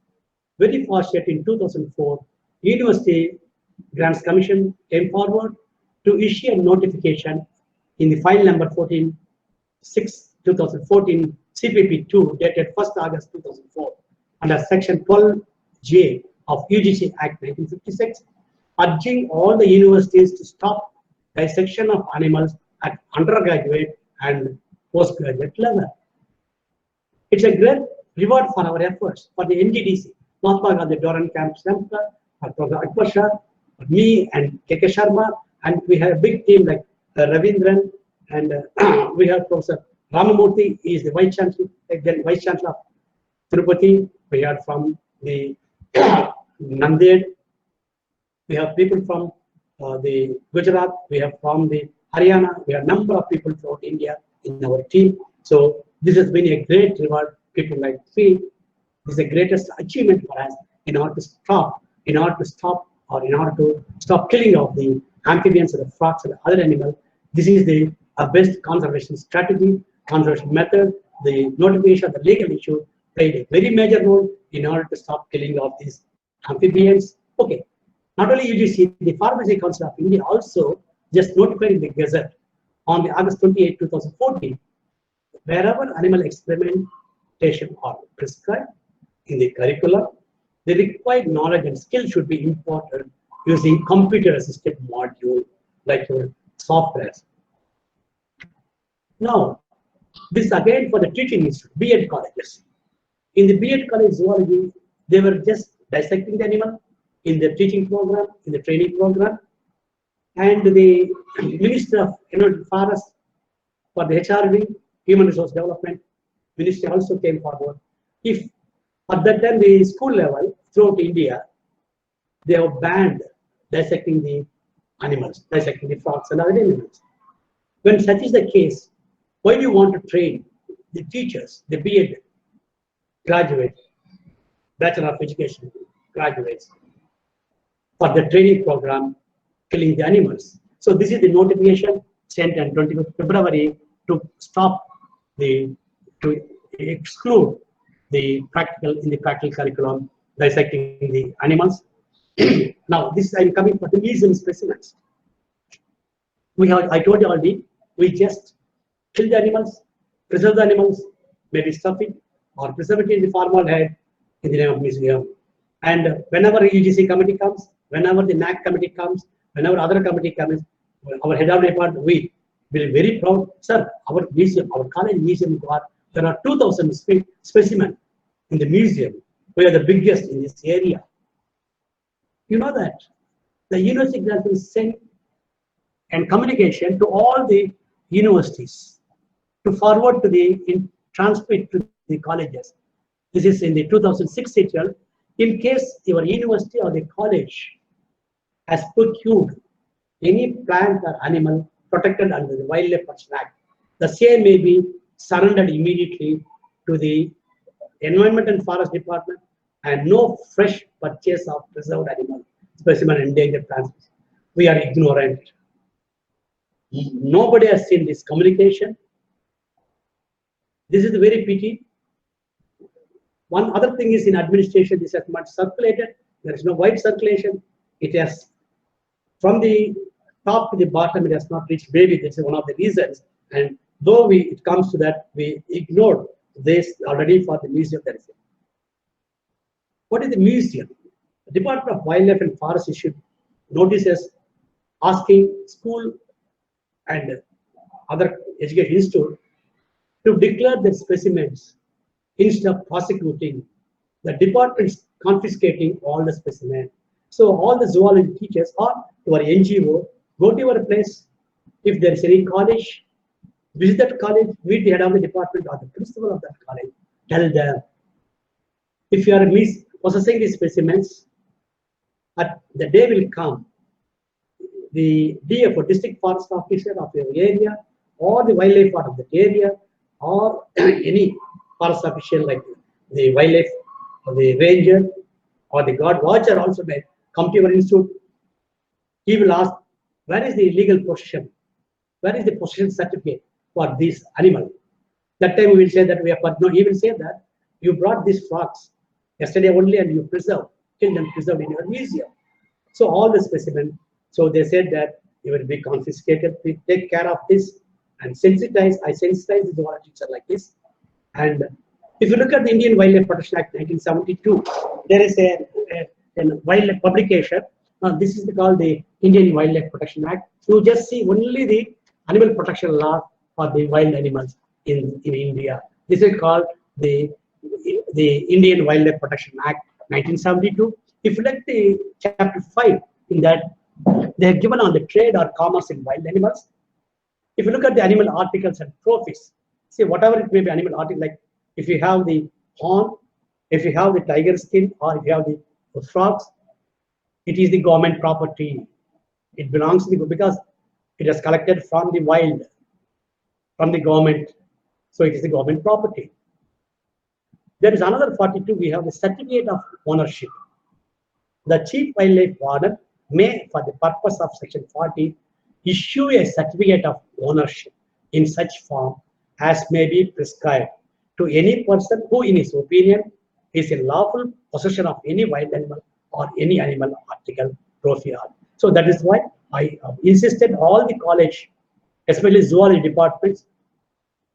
Speaker 2: Very fast yet in 2004, University Grants Commission came forward to issue a notification in the file number 14/6/2014 CPP2 dated 1st August 2004 under section 12J of UGC Act 1956, urging all the universities to stop dissection of animals at undergraduate and postgraduate level. It's a great reward for our efforts for the NGDC, Mahatma Gandhi Doran Camp Center, Professor Akbar Shah, me and KK Sharma, and we have a big team like Ravindran, and we have Professor Ramamurthy, he is the Vice Chancellor, again Vice Chancellor of Tirupati. We have from the Nanded, we have people from the Gujarat, we have from the Haryana, we have a number of people throughout India in our team. So this has been a great reward. People like me, this is the greatest achievement for us in order to stop killing of the amphibians and the frogs and other animals. This is the best conservation strategy, conservation method. The notification of the legal issue played a very major role in order to stop killing of these amphibians. Okay, not only UGC, the Pharmacy Council of India also just notified in the Gazette on the August 28, 2014, wherever animal experimentation are prescribed in the curriculum, the required knowledge and skill should be imparted using computer-assisted module like software. Now, this again for the teaching institute, B.Ed colleges. In the B.Ed college zoology, they were just dissecting the animal in the teaching program, in the training program, and the Minister of Forest for the HRD, Human Resource Development Ministry also came forward. If at that time the school level throughout India, they have banned dissecting the animals, dissecting the frogs and other animals. When such is the case, why do you want to train the teachers, the B.Ed graduates, Bachelor of Education graduates for the training program killing the animals? So this is the notification sent on 25th February to stop to exclude the practical curriculum dissecting the animals. Now this I'm coming for the museum specimens. I told you already, we just kill the animals, preserve the animals, maybe stuff it or preserve it in the formaldehyde in the name of museum. And whenever a UGC committee comes, whenever the NAC committee comes, Whenever other committee comes, our head of department, we will be very proud. Sir, our museum, our college museum, there are 2,000 specimens in the museum. We are the biggest in this area. You know that. The university has been sent and communication to all the universities to forward to transmit to the colleges. This is in the 2006 schedule. In case your university or the college has procured any plant or animal protected under the Wildlife Protection Act, the same may be surrendered immediately to the Environment and Forest Department, and no fresh purchase of preserved animal specimen endangered plants. We are ignorant. Nobody has seen this communication. This is a very pity. One other thing is in administration, this has not circulated. There is no wide circulation. It has, from the top to the bottom, it has not reached. Maybe this is one of the reasons. And though it comes to that, we ignored this already for the museum. What is the museum? The Department of Wildlife and Forest issued notices asking school and other education institute to declare their specimens. Instead of prosecuting, the department is confiscating all the specimens. So all the zoology teachers or to our NGO, go to your place. If there is any college, visit that college, meet the head of the department or the principal of that college, tell them. If you are possessing these specimens, the day will come, the DFO, District Forest Officer of your area, or the wildlife part of the area, or any forest official like the wildlife or the ranger or the guard watcher also may come to your institute. He will ask, where is the legal possession? Where is the possession certificate for this animal? That time we will say that we have, but no, he will say that you brought these frogs yesterday only and you preserved, killed and preserved in your museum. So all the specimens, so they said that you will be confiscated. We take care of this and sensitize. I sensitize the zoology teacher like this. And if you look at the Indian Wildlife Protection Act 1972, there is a wildlife publication. This is called the Indian Wildlife Protection Act. You just see only the animal protection law for the wild animals in India. This is called the Indian Wildlife Protection Act 1972. If you look at the chapter 5, in that they are given on the trade or commerce in wild animals. If you look at the animal articles and trophies, see whatever it may be animal article, like if you have the horn, if you have the tiger skin, or if you have the frogs, it is the government property. It belongs to the, because it is collected from the wild, from the government. So it is the government property. There is another 42, we have the certificate of ownership. The chief wildlife warden may, for the purpose of section 40, issue a certificate of ownership in such form as may be prescribed to any person who, in his opinion, is in lawful possession of any wild animal or any animal article, trophy. So that is why I insisted all the college, especially zoology departments,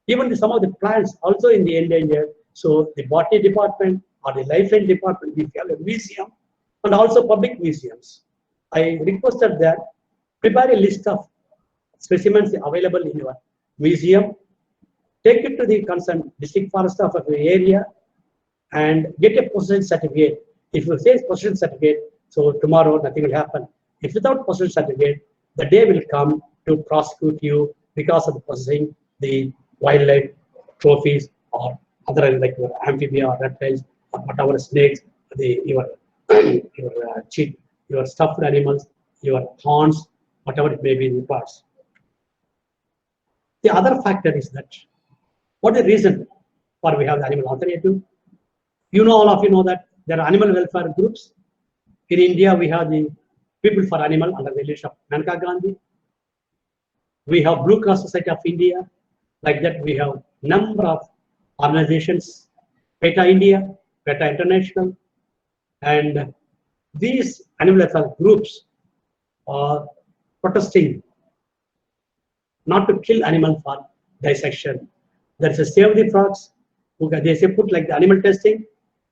Speaker 2: even some of the plants also in the endangered. So the botany department or the lifeline department, we have a museum, and also public museums. I requested that prepare a list of specimens available in your museum, take it to the concerned district forest of your area, and get a possession certificate. If you say possession certificate, so tomorrow nothing will happen. If without possession certificate, the day will come to prosecute you because of possessing the wildlife trophies or other like your amphibia or reptiles or whatever snakes, your your stuffed animals, your horns, whatever it may be in the parts. The other factor is that what is the reason for we have the animal alternative? You know, all of you know that there are animal welfare groups. In India, we have the People for Animal under the leadership of Maneka Gandhi. We have Blue Cross Society of India. Like that, we have number of organizations, PETA India, PETA International, and these animal welfare groups are protesting not to kill animal for dissection. There is a Save the Frogs, who they say put like the animal testing,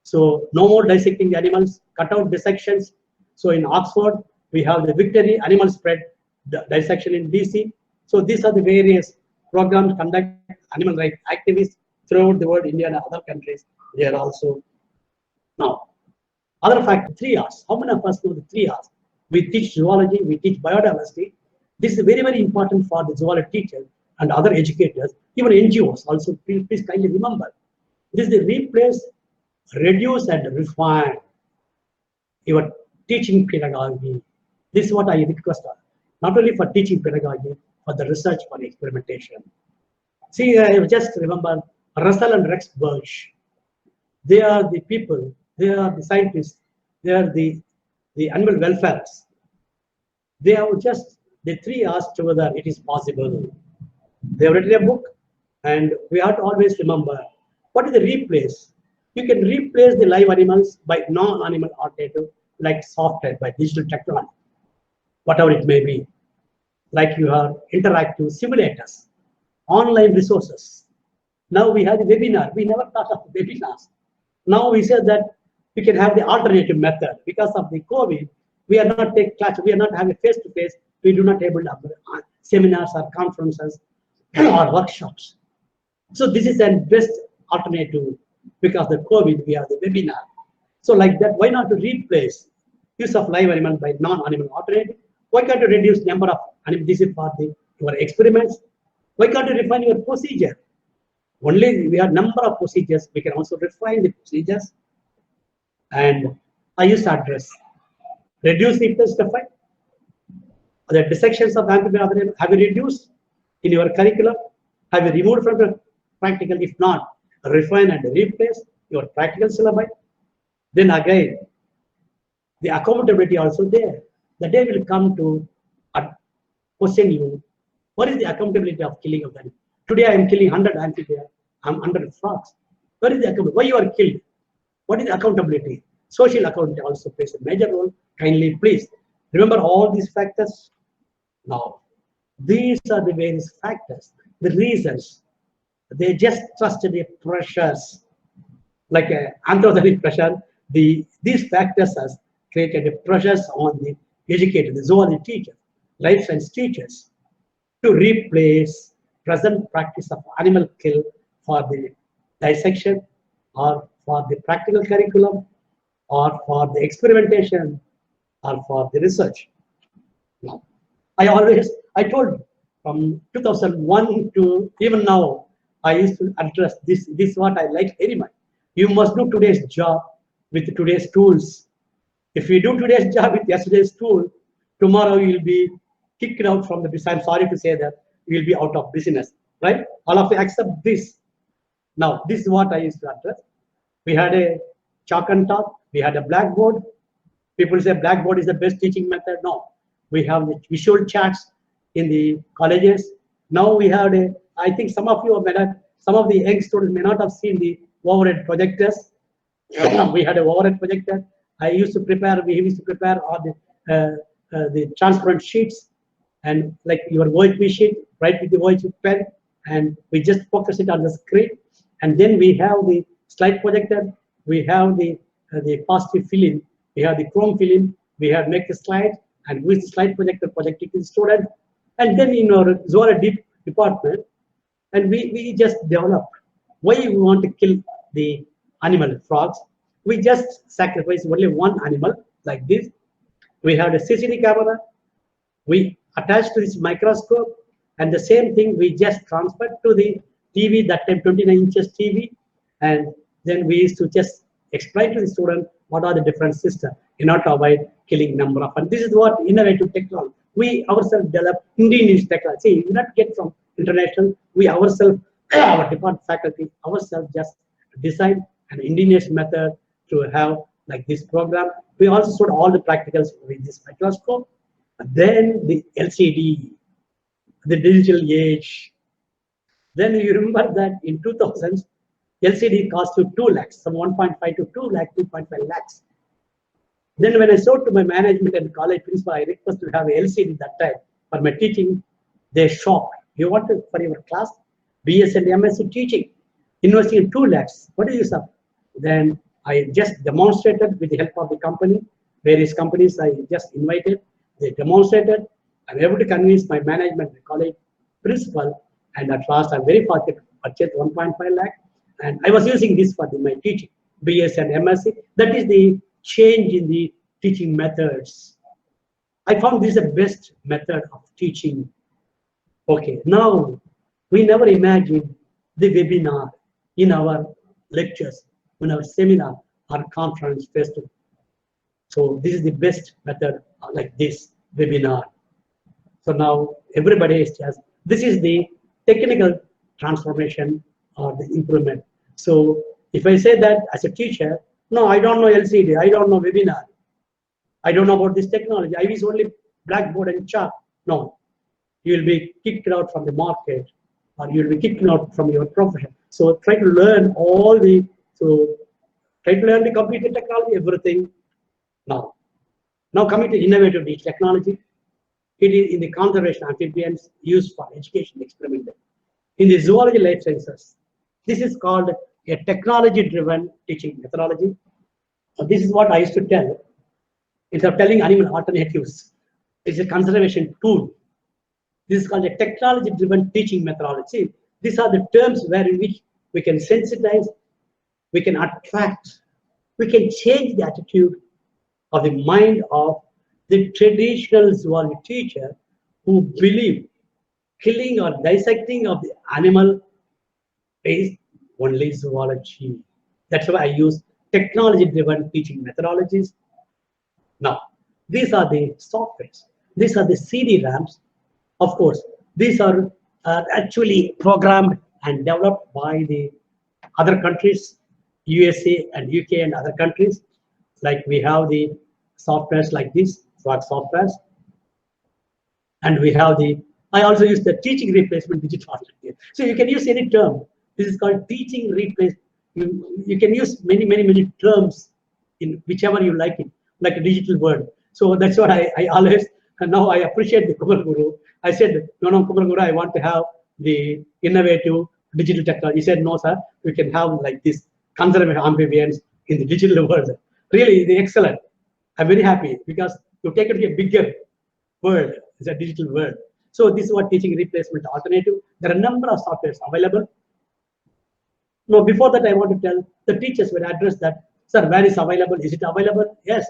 Speaker 2: so no more dissecting the animals, cut out dissections. So in Oxford, We have the Victory Animal Spread Dissection in DC. So these are the various programs conduct animal rights activists throughout the world, India and other countries. They are also now. Other factor, 3 R's. How many of us know the 3 R's? We teach zoology, we teach biodiversity. This is very, very important for the zoology teachers and other educators, even NGOs also. Please kindly remember. This is the replace, reduce, and refine your teaching pedagogy. This is what I request, not only for teaching pedagogy, for the research, for experimentation. See, I just remember Russell and Rex Birch. They are the people, they are the scientists, they are the animal welfare. They have just the 3 R's together, it is possible. They have written a book, and we have to always remember what is the replace. You can replace the live animals by non-animal alternative like software, by digital technology, whatever it may be. Like you have interactive simulators, online resources. Now we have the webinar. We never thought of webinars. Now we said that we can have the alternative method. Because of the COVID, we are not taking class, we are not having face-to-face, we do not able to have seminars or conferences or workshops. So this is the best alternative. Because of the COVID, we have the webinar. So like that, why not to replace use of live animal by non-animal alternative? Why can't you reduce number of animals? This is for your experiments. Why can't you refine your procedure? Only we have number of procedures. We can also refine the procedures. And I used to address reduce the pesticide. The dissections of amphibians have you reduced in your curriculum? Have you removed from the practical? If not, refine and replace your practical syllabi. Then again, the accountability also there. The day will come to question you, what is the accountability of killing of them? Today I am killing 100 amphibians, I am 100 frogs. Where is the accountability? Why you are killed? What is the accountability? Social accountability also plays a major role. Kindly please remember all these factors. Now, these are the various factors, the reasons. They just trust the pressures, like anthropogenic pressure. These factors has created the pressures on the educated, the zoology teachers, life science teachers, to replace present practice of animal kill for the dissection, or for the practical curriculum, or for the experimentation, or for the research. Now, I told from 2001 to even now, I used to address this. This is what I like very much. You must do today's job with today's tools. If you do today's job with yesterday's tool, tomorrow you will be kicked out from the business. I'm sorry to say that you will be out of business, right? All of you accept this. Now, this is what I used to address. We had a chalk and talk. We had a blackboard. People say blackboard is the best teaching method. No, we have the visual charts in the colleges. Now we have I think some of you some of the young students may not have seen the overhead projectors. We had an overhead projector. We used to prepare all the transparent sheets, and like your OHP sheet, write with the OHP pen, and we just focus it on the screen. And then we have the slide projector. We have the positive film. We have the chrome film. We have make the slide, and with the slide projector projecting to the student. And then in our zoology department, and we just developed why we want to kill the animal frogs. We just sacrifice only one animal like this. We have a CCD camera. We attach to this microscope, and the same thing we just transfer to the TV, that time 29 inches TV, and then we used to just explain to the student what are the different systems in order to avoid killing number of. And this is what innovative technology. We ourselves develop indigenous technology. See, we not get from international. We ourselves, our department faculty, ourselves just design an indigenous method to have like this program. We also showed all the practicals with this microscope. Then the LCD, the digital age. Then you remember that in 2000s, LCD cost you 2 lakhs, from 1.5 to 2 lakh, 2.5 lakhs. Then when I showed to my management and college principal, I requested to have a LCD that time for my teaching. They shocked. You want to, for your class, BS and MSc teaching, investing in 2 lakhs. What do you say? Then I just demonstrated with the help of the company, various companies I just invited. They demonstrated. I'm able to convince my management, the college principal, and at last I'm very fortunate to purchase 1.5 lakh. And I was using this for my teaching, BS and MSc. That is the change in the teaching methods. I found this the best method of teaching. Okay, now we never imagined the webinar in our lectures, in our seminar or conference festival. So this is the best method like this webinar. So now everybody is just, this is the technical transformation or the improvement. So if I say that as a teacher, no, I don't know LCD, I don't know webinar, I don't know about this technology, I use only blackboard and chalk. No, you will be kicked out from the market or you will be kicked out from your profession. So try to learn all the, try to learn the computer technology, everything now. Now coming to innovative niche technology, it is in the conservation of amphibians used for education experiment. In the zoology life sciences, this is called a technology-driven teaching methodology. This is what I used to tell. Instead of telling animal alternatives, it's a conservation tool. This is called a technology-driven teaching methodology. These are the terms wherein which we can sensitize, we can attract, we can change the attitude of the mind of the traditional zoology teacher who believe killing or dissecting of the animal is only zoology. That's why I use technology-driven teaching methodologies. Now, these are the softwares. These are the CD-RAMs. Of course, these are actually programmed and developed by the other countries, USA and UK and other countries. Like we have the softwares like this, SWAT softwares. And we have the, I also use the teaching replacement digital alternative. So you can use any term. This is called teaching replace. You can use many terms in whichever you like it, like a digital word. So that's what I always, and now I appreciate the Kumar Guru. I said, no, Kumar Guru, I want to have the innovative digital technology. He said, no, sir, we can have like this conservation amphibians in the digital world. Really, they're excellent. I'm very happy because you take it to a bigger world. It's a digital world. So this is what teaching replacement alternative. There are a number of softwares available. Now, before that, I want to tell the teachers will address that, sir, where is available? Is it available? Yes.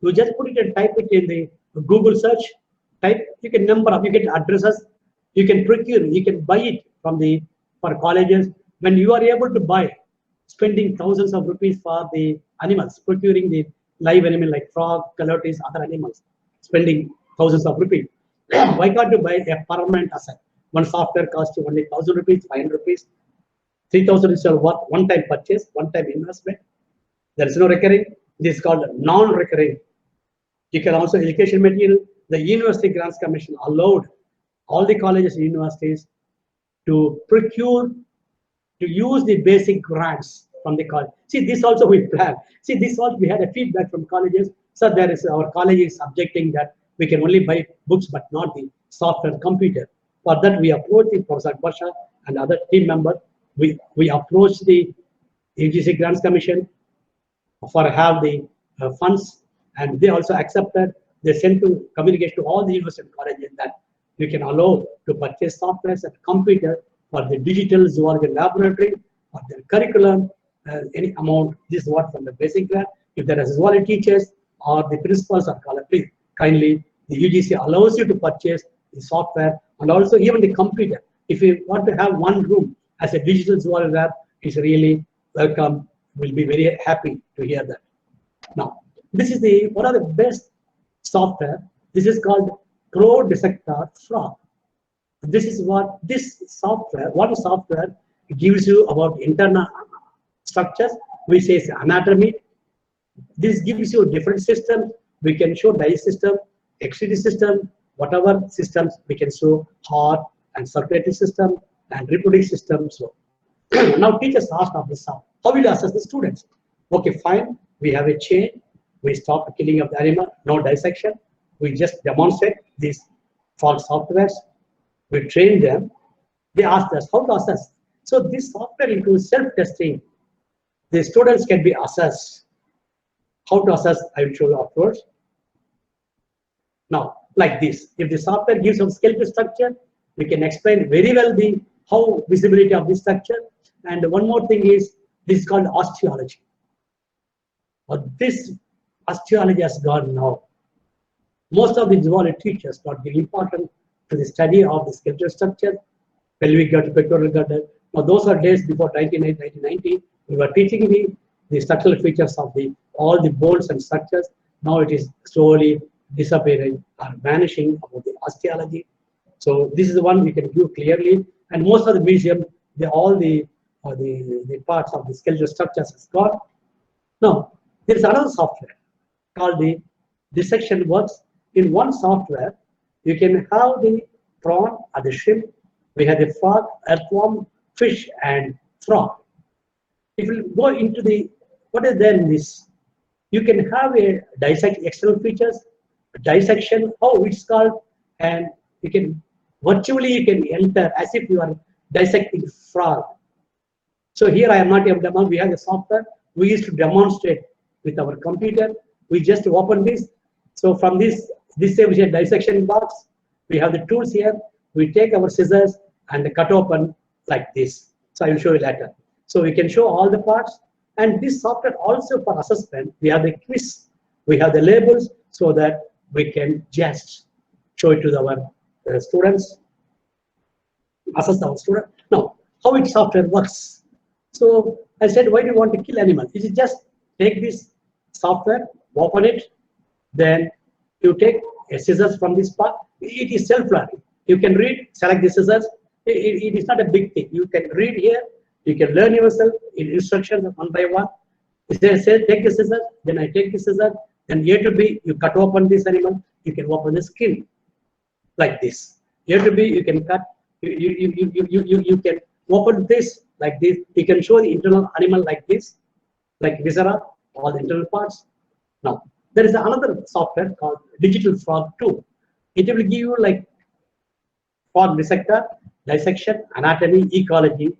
Speaker 2: You just put it and type it in the Google search. Type, you can you get addresses, you can procure, you can buy it from for colleges. When you are able to buy, spending thousands of rupees for the animals, procuring the live animal like frog, coyotes, other animals, spending thousands of rupees. Why can't you buy a permanent asset? One software costs you only 1,000 rupees, 500 rupees, 3,000 is your worth, one-time purchase, one-time investment. There is no recurring. This is called non-recurring. You can also education material. The University Grants Commission allowed all the colleges and universities to procure, to use the basic grants from the college. See, this also we plan. See, this also we had a feedback from colleges. So there is our college is objecting that we can only buy books but not the software computer. For that, we approached the Professor Basha and other team members. We approached the UGC Grants Commission for have the funds, and they also accepted. They sent to communication to all the university colleges that you can allow to purchase software and computer for the digital zoology laboratory, for their curriculum, any amount. This is what from the basic grant. If there are zoology teachers or the principals or college, please kindly the UGC allows you to purchase the software and also even the computer. If you want to have one room as a digital zoology lab, is really welcome. We'll be very happy to hear that. Now, this is the one of the best software. This is called Pro Dissector Frog. This is what this software, it gives you about internal structures. We say anatomy. This gives you different systems. We can show digestive system, excretory system, whatever systems we can show, heart and circulatory system and reproductive system. So now teachers ask of this, how will you assess the students? Okay, fine. We have a chain. We stop the killing of the animal, no dissection. We just demonstrate these false softwares. We train them. They ask us how to assess. So this software includes self-testing. The students can be assessed. How to assess, I will show you afterwards. Now, like this. If the software gives some skeletal structure, we can explain very well the how visibility of this structure. And one more thing is, this is called osteology. This osteology has gone now. Most of the zoology teachers got the important to the study of the skeletal structure, pelvic gut, pectoral gut. Now those are days before 1990. We were teaching the structural features of all the bones and structures. Now it is slowly disappearing or vanishing about the osteology. So this is the one we can view clearly. And most of the museum, all the parts of the skeletal structures is gone. Now there is another software called the dissection works. In one software, you can have the prawn or the shrimp. We have the frog, earthworm, fish, and frog. If you go into the what is then this, you can have a dissect external features, dissection, how it's called, and you can virtually you can enter as if you are dissecting frog. So here I am not able to. We have the software. We used to demonstrate with our computer. We just open this. So from this is a dissection box. We have the tools here. We take our scissors and cut open like this. So I will show you later. So we can show all the parts. And this software also for assessment, we have the quiz, we have the labels, so that we can just show it to our students, assess our student. Now, how it software works. So I said, why do you want to kill animals? You just take this software, open it, then you take a scissors from this part. It is self-learning. You can read, select the scissors. It is not a big thing. You can read here. You can learn yourself in instructions one by one. If they say take the scissors, then I take the scissors. Then A to B, you cut open this animal. You can open the skin like this. A to B, you can cut. You can open this like this. You can show the internal animal like this, like viscera, all the internal parts. Now there is another software called Digital Frog 2. It will give you like frog dissector, dissection, anatomy, ecology.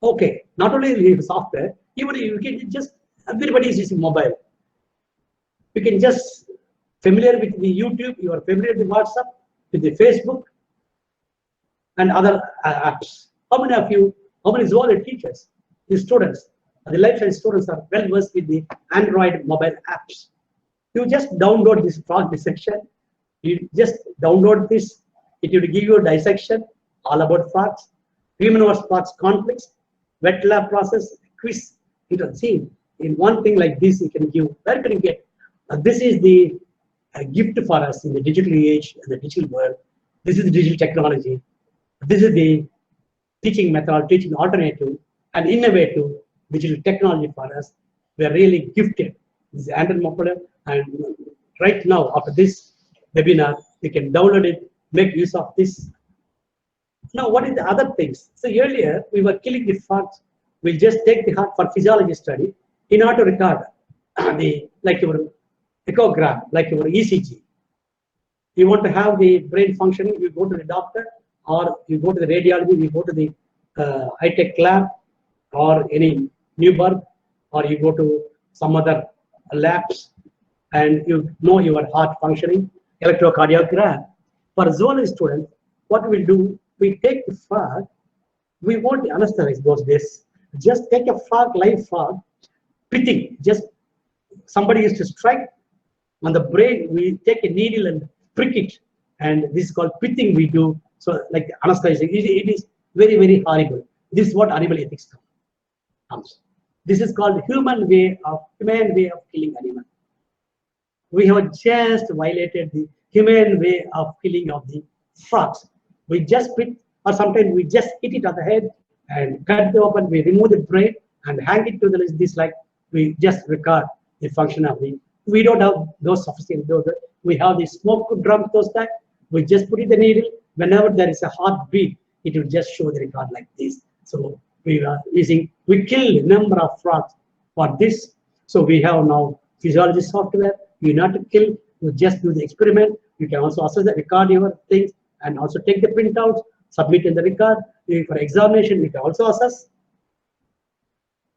Speaker 2: Okay, not only the software, even you can just, everybody is using mobile. You can just familiar with the YouTube, you are familiar with WhatsApp, with the Facebook, and other apps. How many of you, how many zoology teachers, the students, the life science students are well versed with the Android mobile apps? You just download this frog dissection, you just download this, it will give you a dissection all about frogs, human versus frogs conflicts, wet lab process, quiz. You can see in one thing like this, you can give. Where can you get? This is the gift for us in the digital age and the digital world. This is the digital technology. This is the teaching method, teaching alternative and innovative digital technology for us. We are really gifted. This is Andrew Mokola, and right now after this webinar, you can download it, make use of this. Now, what is the other things? So earlier, we were killing the frogs. We'll just take the heart for physiology study in order to record like your echogram, like your ECG. You want to have the brain functioning, you go to the doctor, or you go to the radiology, you go to the high-tech lab, or any Newburgh, or you go to some other labs, and you know your heart functioning, electrocardiogram. For zoology students, what we'll do, we take the frog, we won't anesthetize those days. Just take a frog, live frog, pithing. Just somebody used to strike on the brain. We take a needle and prick it, and this is called pithing. We do so like anesthesia. It is very, very horrible. This is what animal ethics comes. This is called humane way of killing animal. We have just violated the humane way of killing of the frogs. We just pick, or sometimes we just hit it on the head and cut it open. We remove the brain and hang it to the list. This like we just record the function of the. We don't have those sophisticated. We have the smoke drum, those type. We just put in the needle. Whenever there is a heartbeat, it will just show the record like this. So we are using. We kill a number of frogs for this. So we have now physiology software. You not to kill. You just do the experiment. You can also assess the record your things. And also take the printouts, submit in the record. For examination, we can also assess.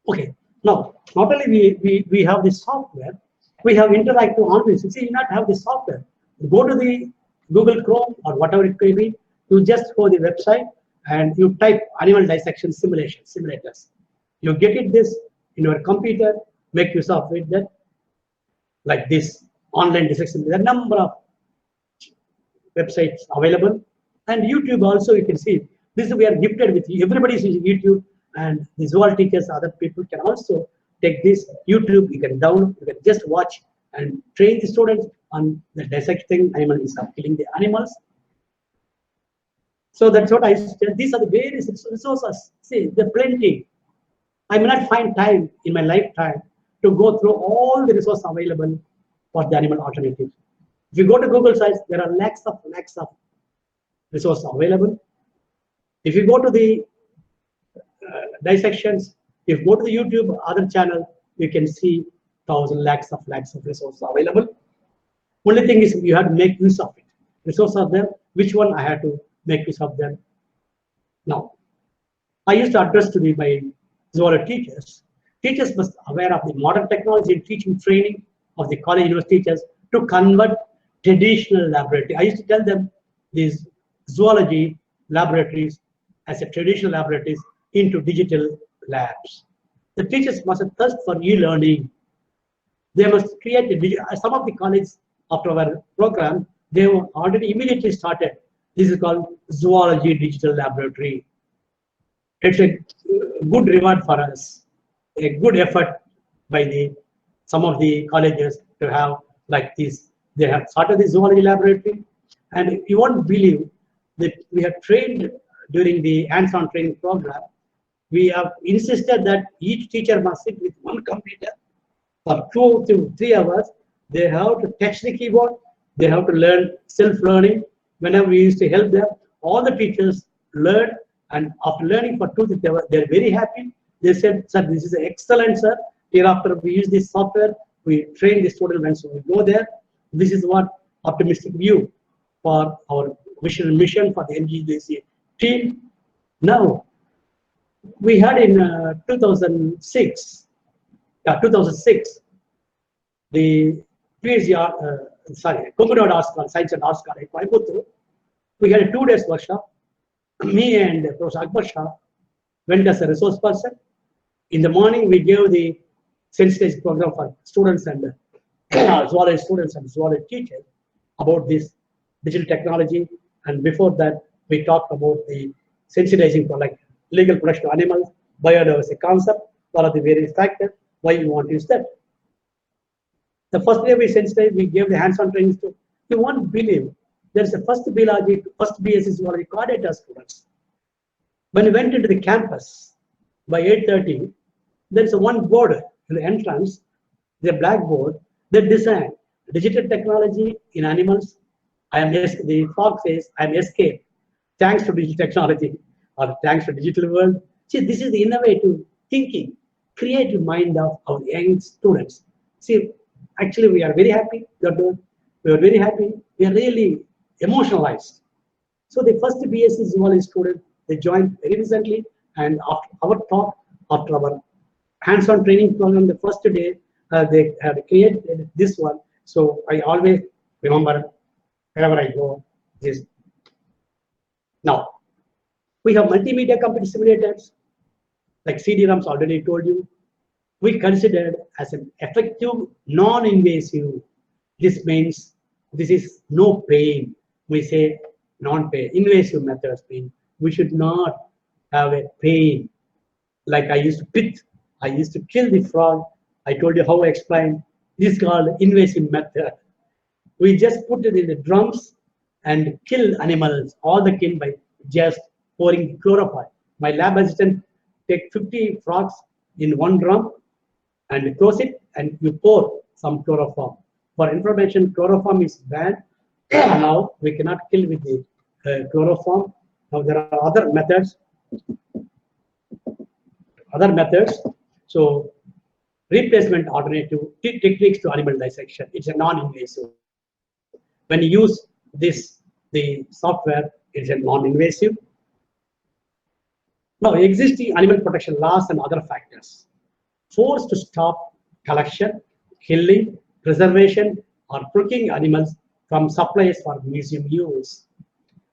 Speaker 2: Okay, now not only we have this software, we have interactive algorithms. You see, you not have the software. go to the Google Chrome or whatever it may be, you just go to the website and you type animal dissection simulators. You get it this in your computer, make use of it that like this online dissection. There are a number of websites available, and YouTube also you can see. This we are gifted with. Everybody is using YouTube, and the zoology teachers, other people can also take this YouTube. You can download, you can just watch and train the students on the dissecting animals, killing the animals. So that's what I said. These are the various resources. See, there are plenty. I may not find time in my lifetime to go through all the resources available for the animal alternatives. If you go to Google sites, there are lakhs of resources available. If you go to the dissections, if you go to the YouTube other channel, you can see lakhs of resources available. Only thing is you have to make use of it. Resources are there. Which one I have to make use of them? Now, I used to address to my zoology teachers. Teachers must be aware of the modern technology in teaching training of the college university teachers to convert traditional laboratory. I used to tell them these zoology laboratories as a traditional laboratories into digital labs. The teachers must thirst for e-learning. They must create some of the colleges after our program, they were already immediately started. This is called zoology digital laboratory. It's a good reward for us, a good effort by some of the colleges to have like this. They have started the zoology laboratory, and you won't believe that we have trained during the hands-on training program. We have insisted that each teacher must sit with one computer for 2 to 3 hours. They have to touch the keyboard. They have to learn self-learning. Whenever we used to help them, all the teachers learned, and after learning for 2 to 3 hours, they're very happy. They said, "Sir, this is excellent, sir. Hereafter we use this software. We train the students when we go there." This is what optimistic view for our vision and mission for the UGC team. Now, we had in 2006, the Coconut Arts Science and Arts College, Coimbatore. We had a 2 days workshop. Me and Professor Akbar Shah went as a resource person. In the morning, we gave the sensitization program for students and zoology students and zoology teachers about this digital technology. And before that, we talked about the sensitizing for like legal protection of animals, biodiversity concept, what are the various factors, why you want to use that. The first day we sensitized, we gave the hands-on training to, you won't believe, there's a first BSc zoology coordinator students. When we went into the campus by 8:30, there's one board in the entrance, the blackboard, they designed digital technology in animals. The fox says, I'm escaped, thanks to digital technology, or thanks to digital world. See, this is the innovative thinking, creative mind of our young students. See, actually, we are very happy. We are very happy. We are really emotionalized. So the first BSc zoology student, they joined very recently, and after our talk, after our hands-on training program, the first day, they had created this one. So I always remember wherever I go this. Now, we have multimedia computer simulators, like CD-ROMs already told you. We considered as an effective, non-invasive. This means this is no pain. We say non-pain. Invasive methods mean we should not have a pain. Like I used to pit, I used to kill the frog. I told you how I explained. This is called invasive method. We just put it in the drums and kill animals, all the kill by just pouring chloroform. My lab assistant take 50 frogs in one drum and close it, and you pour some chloroform. For information, chloroform is banned. Now we cannot kill with the chloroform. Now there are other methods. So replacement alternative techniques to animal dissection. It's a non-invasive. When you use the software, it's a non-invasive. Now, existing animal protection laws and other factors forced to stop collection, killing, preservation, or procking animals from supplies for museum use.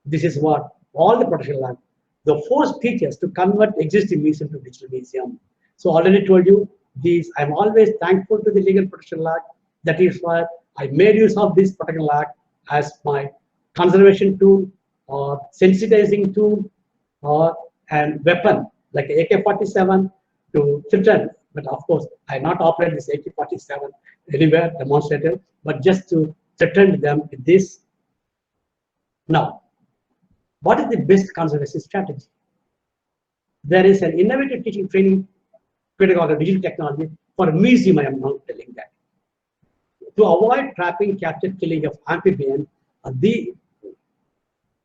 Speaker 2: This is what all the protection lab, the force teachers to convert existing museum to digital museum. So already told you these, I'm always thankful to the legal protection law. That is why I made use of this protection law as my conservation tool or sensitizing tool or and weapon like AK-47 to threaten. But of course, I not operate this AK-47 anywhere demonstrated, but just to threaten them with this. Now, what is the best conservation strategy? There is an innovative teaching training pedagogy, digital technology for a museum. I am now telling that to avoid trapping, capture, killing of amphibians.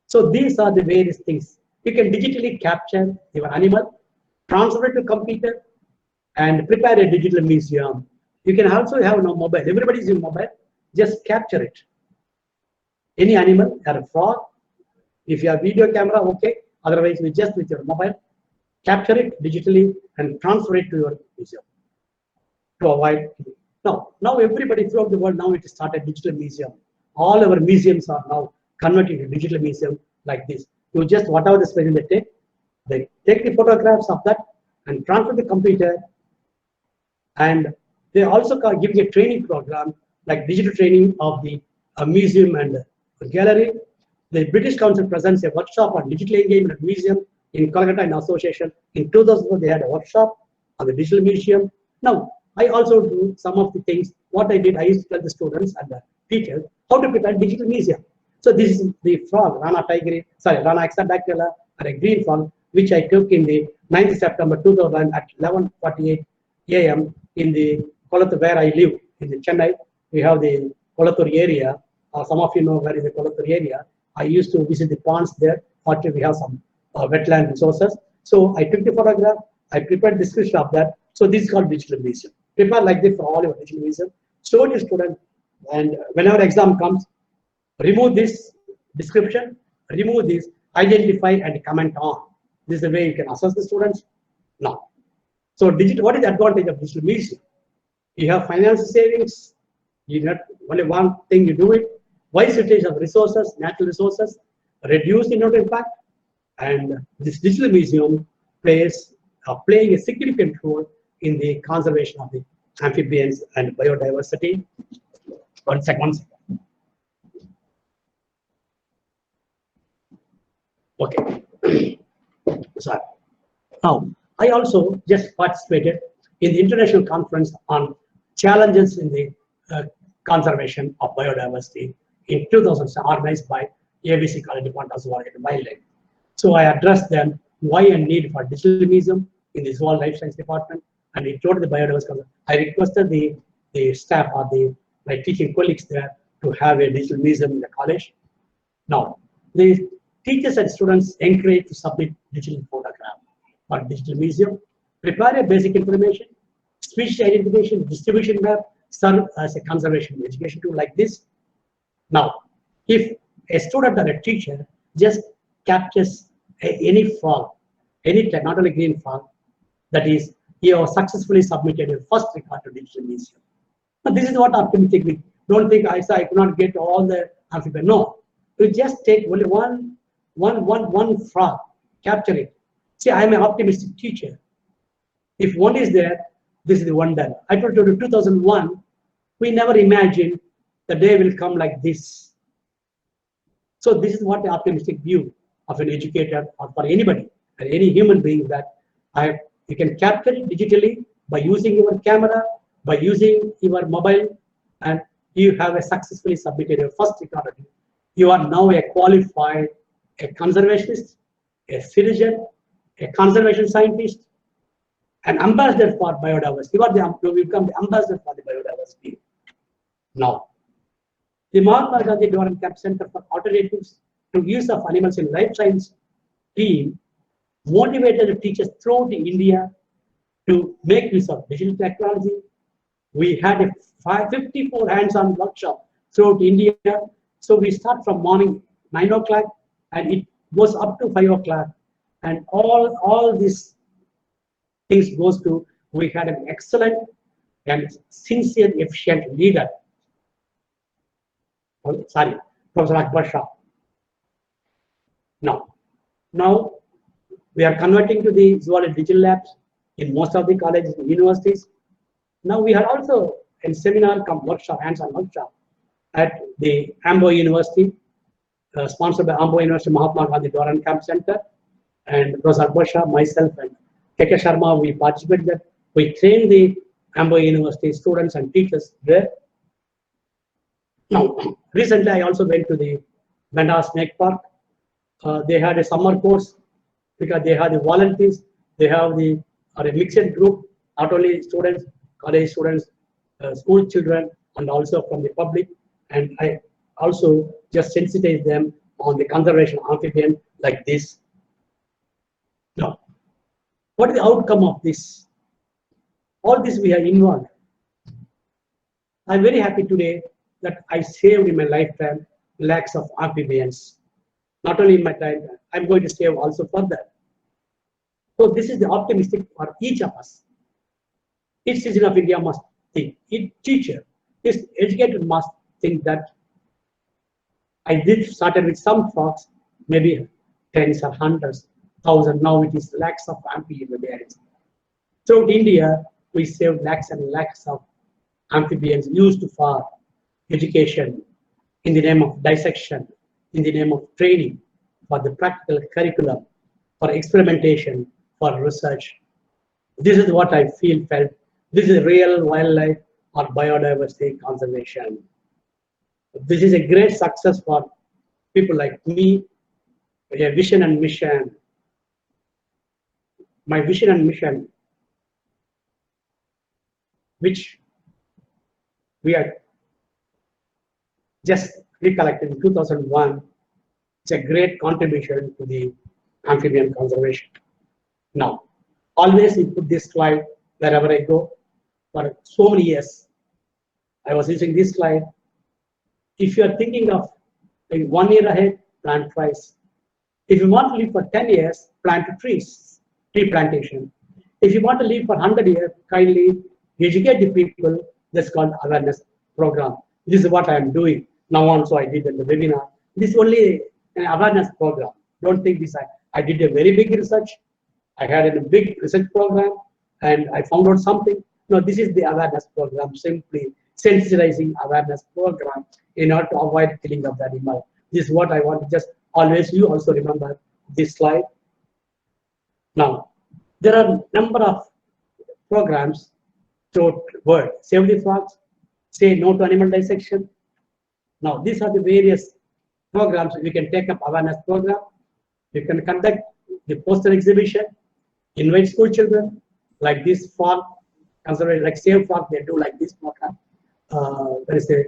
Speaker 2: So these are the various things. You can digitally capture your animal, transfer it to computer, and prepare a digital museum. You can also have no mobile. Everybody is in mobile. Just capture it. Any animal, or a frog. If you have video camera, okay. Otherwise, you just with your mobile, capture it digitally and transfer it to your museum to avoid. Now everybody throughout the world, now it started digital museum. All our museums are now converted to digital museum like this. You just, whatever the space they take the photographs of that and transfer the computer. And they also giving a training program like digital training of the museum and gallery. The British Council presents a workshop on digital engagement museum in Kolkata in association. In 2004, they had a workshop on the digital museum. Now, I also do some of the things. What I did, I used to tell the students and the teachers how to prepare digital museum. So this is the frog, Rana Exadactyla, or a green frog, which I took in the 9th September 2000 at 11:48 a.m. in the Kolattur, where I live in the Chennai. We have the Kolattur area. Some of you know where is the Kolattur area. I used to visit the ponds there. Fortunately, we have some wetland resources. So I took the photograph. I prepared description of that. So this is called digital museum. Prepare like this for all your digital museum. Show it to student, and whenever exam comes, remove this description, remove this, identify and comment on. This is the way you can assess the students. Now, so digital. What is the advantage of digital museum? You have financial savings. You not only one thing you do it. Wise utilization of resources, natural resources, reduce the environmental impact, and this digital museum playing a significant role in the conservation of the amphibians and biodiversity. One second. Okay. Sorry. Now, I also just participated in the international conference on challenges in the conservation of biodiversity in 2000, organized by ABC College Department of Zoology and Wildlife. So I addressed them why and need for digital museum in the Zoology Life Science Department, and it told the biodiversity. I requested the staff or my teaching colleagues there to have a digital museum in the college. Now, the teachers and students encouraged to submit digital photograph for digital museum, prepare a basic information, species identification, distribution map, serve as a conservation education tool like this. Now, if a student or a teacher just captures any frog, any not only green frog, that is, you have successfully submitted your first record to digital museum. Now, this is what optimistic means. Don't think I could not get all the amphibians. No, you just take only one frog, capture it. See, I am an optimistic teacher. If one is there, this is the one done. I told you in 2001, we never imagined the day will come like this. So this is what the optimistic view of an educator or for anybody or any human being, that you can capture it digitally by using your camera, by using your mobile, and you have successfully submitted your first record. You are now a qualified, a conservationist, a citizen, a conservation scientist, an ambassador for biodiversity. You become the ambassador for the biodiversity. Now, the Mahatma Gandhi Development Camp Center for Alternatives to Use of Animals in Life Science team motivated the teachers throughout India to make use of digital technology. We had a 54 hands-on workshop throughout India. So we start from morning 9 o'clock and it goes up to 5 o'clock. And all these things goes to, we had an excellent and sincere, efficient leader. Oh, sorry, Professor Akbar Shah. Now we are converting to the zoology digital labs in most of the colleges and universities. Now we are also in seminar workshop, hands-on workshop at the Ambo University, sponsored by Ambo University Mahatma Gandhi Doran Camp Center, and Professor Akbar Shah, myself, and K.K. Sharma, we participated. We trained the Ambo University students and teachers there. Now, recently I also went to the Bandar Snake Park. They had a summer course because they have the volunteers. They have a mixed group, not only students, college students, school children, and also from the public. And I also just sensitize them on the conservation of amphibians like this. Now, what is the outcome of this? All this we are involved. I'm very happy today that I saved in my lifetime lakhs of amphibians. Not only in my time, I'm going to save also further. So this is the optimistic for each of us. Each citizen of India must think, each teacher, each educator must think that I did started with some frogs, maybe tens or hundreds, thousands, now it is lakhs of amphibians. Throughout India, we saved lakhs and lakhs of amphibians used for education, in the name of dissection, in the name of training, for the practical curriculum, for experimentation, for research. This is what I felt. This is real wildlife or biodiversity conservation. This is a great success for people like me, a vision and mission. My vision and mission, which we are just recollected in 2001, it's a great contribution to the amphibian conservation. Now, always we put this slide wherever I go. For so many years, I was using this slide. If you are thinking of like 1 year ahead, plant trees. If you want to live for 10 years, plant trees, tree plantation. If you want to live for 100 years, kindly educate the people. That's called awareness program. This is what I am doing. Now also I did in the webinar. This is only an awareness program. Don't think this. I did a very big research. I had a big research program and I found out something. No, this is the awareness program, simply sensitizing awareness program in order to avoid killing of the animal. This is what I want to just always, you also remember this slide. Now, there are a number of programs throughout the world. Save the frogs, say no to animal dissection. Now, these are the various programs. We can take up awareness program. You can conduct the poster exhibition, invite school children, like this frog, conservation, like save frog, they do like this program. There is a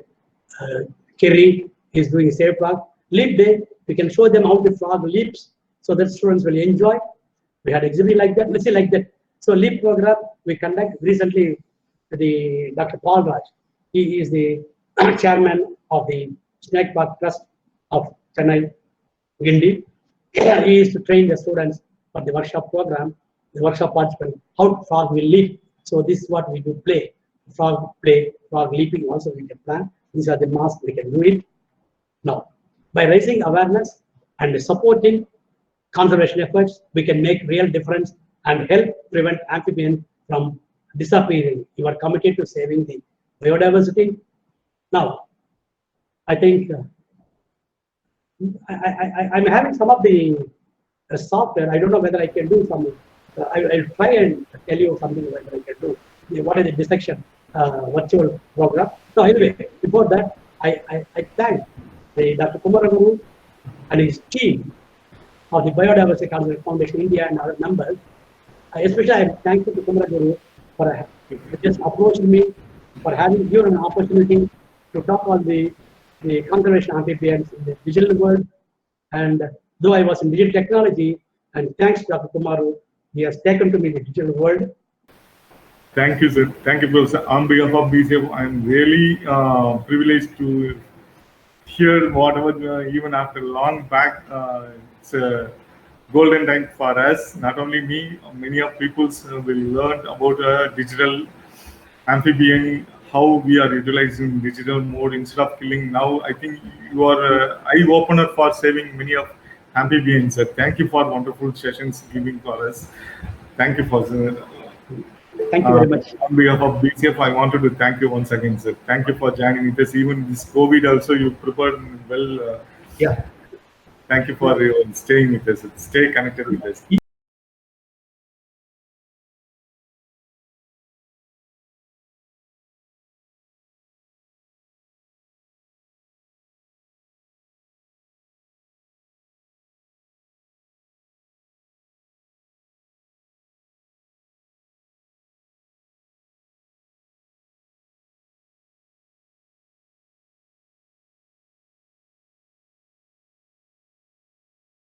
Speaker 2: Kerry is doing a save frog. Leap day, we can show them how the frog leaps so that students will enjoy. We had exhibit like that, let's say like that. So leap program, we conduct recently the Dr. Paul Raj. He is the chairman of the Snake Park Trust of Chennai, Gindi. He is to train the students for the workshop program, the workshop participants, how frog will leap. So this is what we do, play. Frog play, frog leaping also we can plan. These are the masks, we can do it. Now, by raising awareness and supporting conservation efforts, we can make real difference and help prevent amphibians from disappearing. You are committed to saving the biodiversity. Now, I think I'm having some of the software. I don't know whether I can do some. I'll try and tell you something whether I can do. What is the dissection virtual program? So anyway, before that, I thank Dr. Kumaraguru and his team of the Biodiversity Conservation Foundation India and other members. Especially I'm thankful to Kumaraguru for just approaching me, for having given an opportunity to talk on the conservation of amphibians in the digital world. And though I was in digital technology, and thanks to Dr. Kumaru, he has taken to me the digital world.
Speaker 3: Thank you, sir. Thank you, Professor. On behalf of BCF, I'm really privileged to hear whatever, even after long back, it's a golden time for us. Not only me, many of people will learn about digital amphibian how we are utilizing digital mode instead of killing. Now, I think you are eye opener for saving many of amphibians. Thank you for wonderful sessions giving for us. Thank you for.
Speaker 2: Thank you very much.
Speaker 3: On behalf of BCF, I wanted to thank you once again, sir. Thank you for joining with us. Even this COVID also, you prepared well.
Speaker 2: Yeah.
Speaker 3: Thank you for staying with us. Stay connected with us.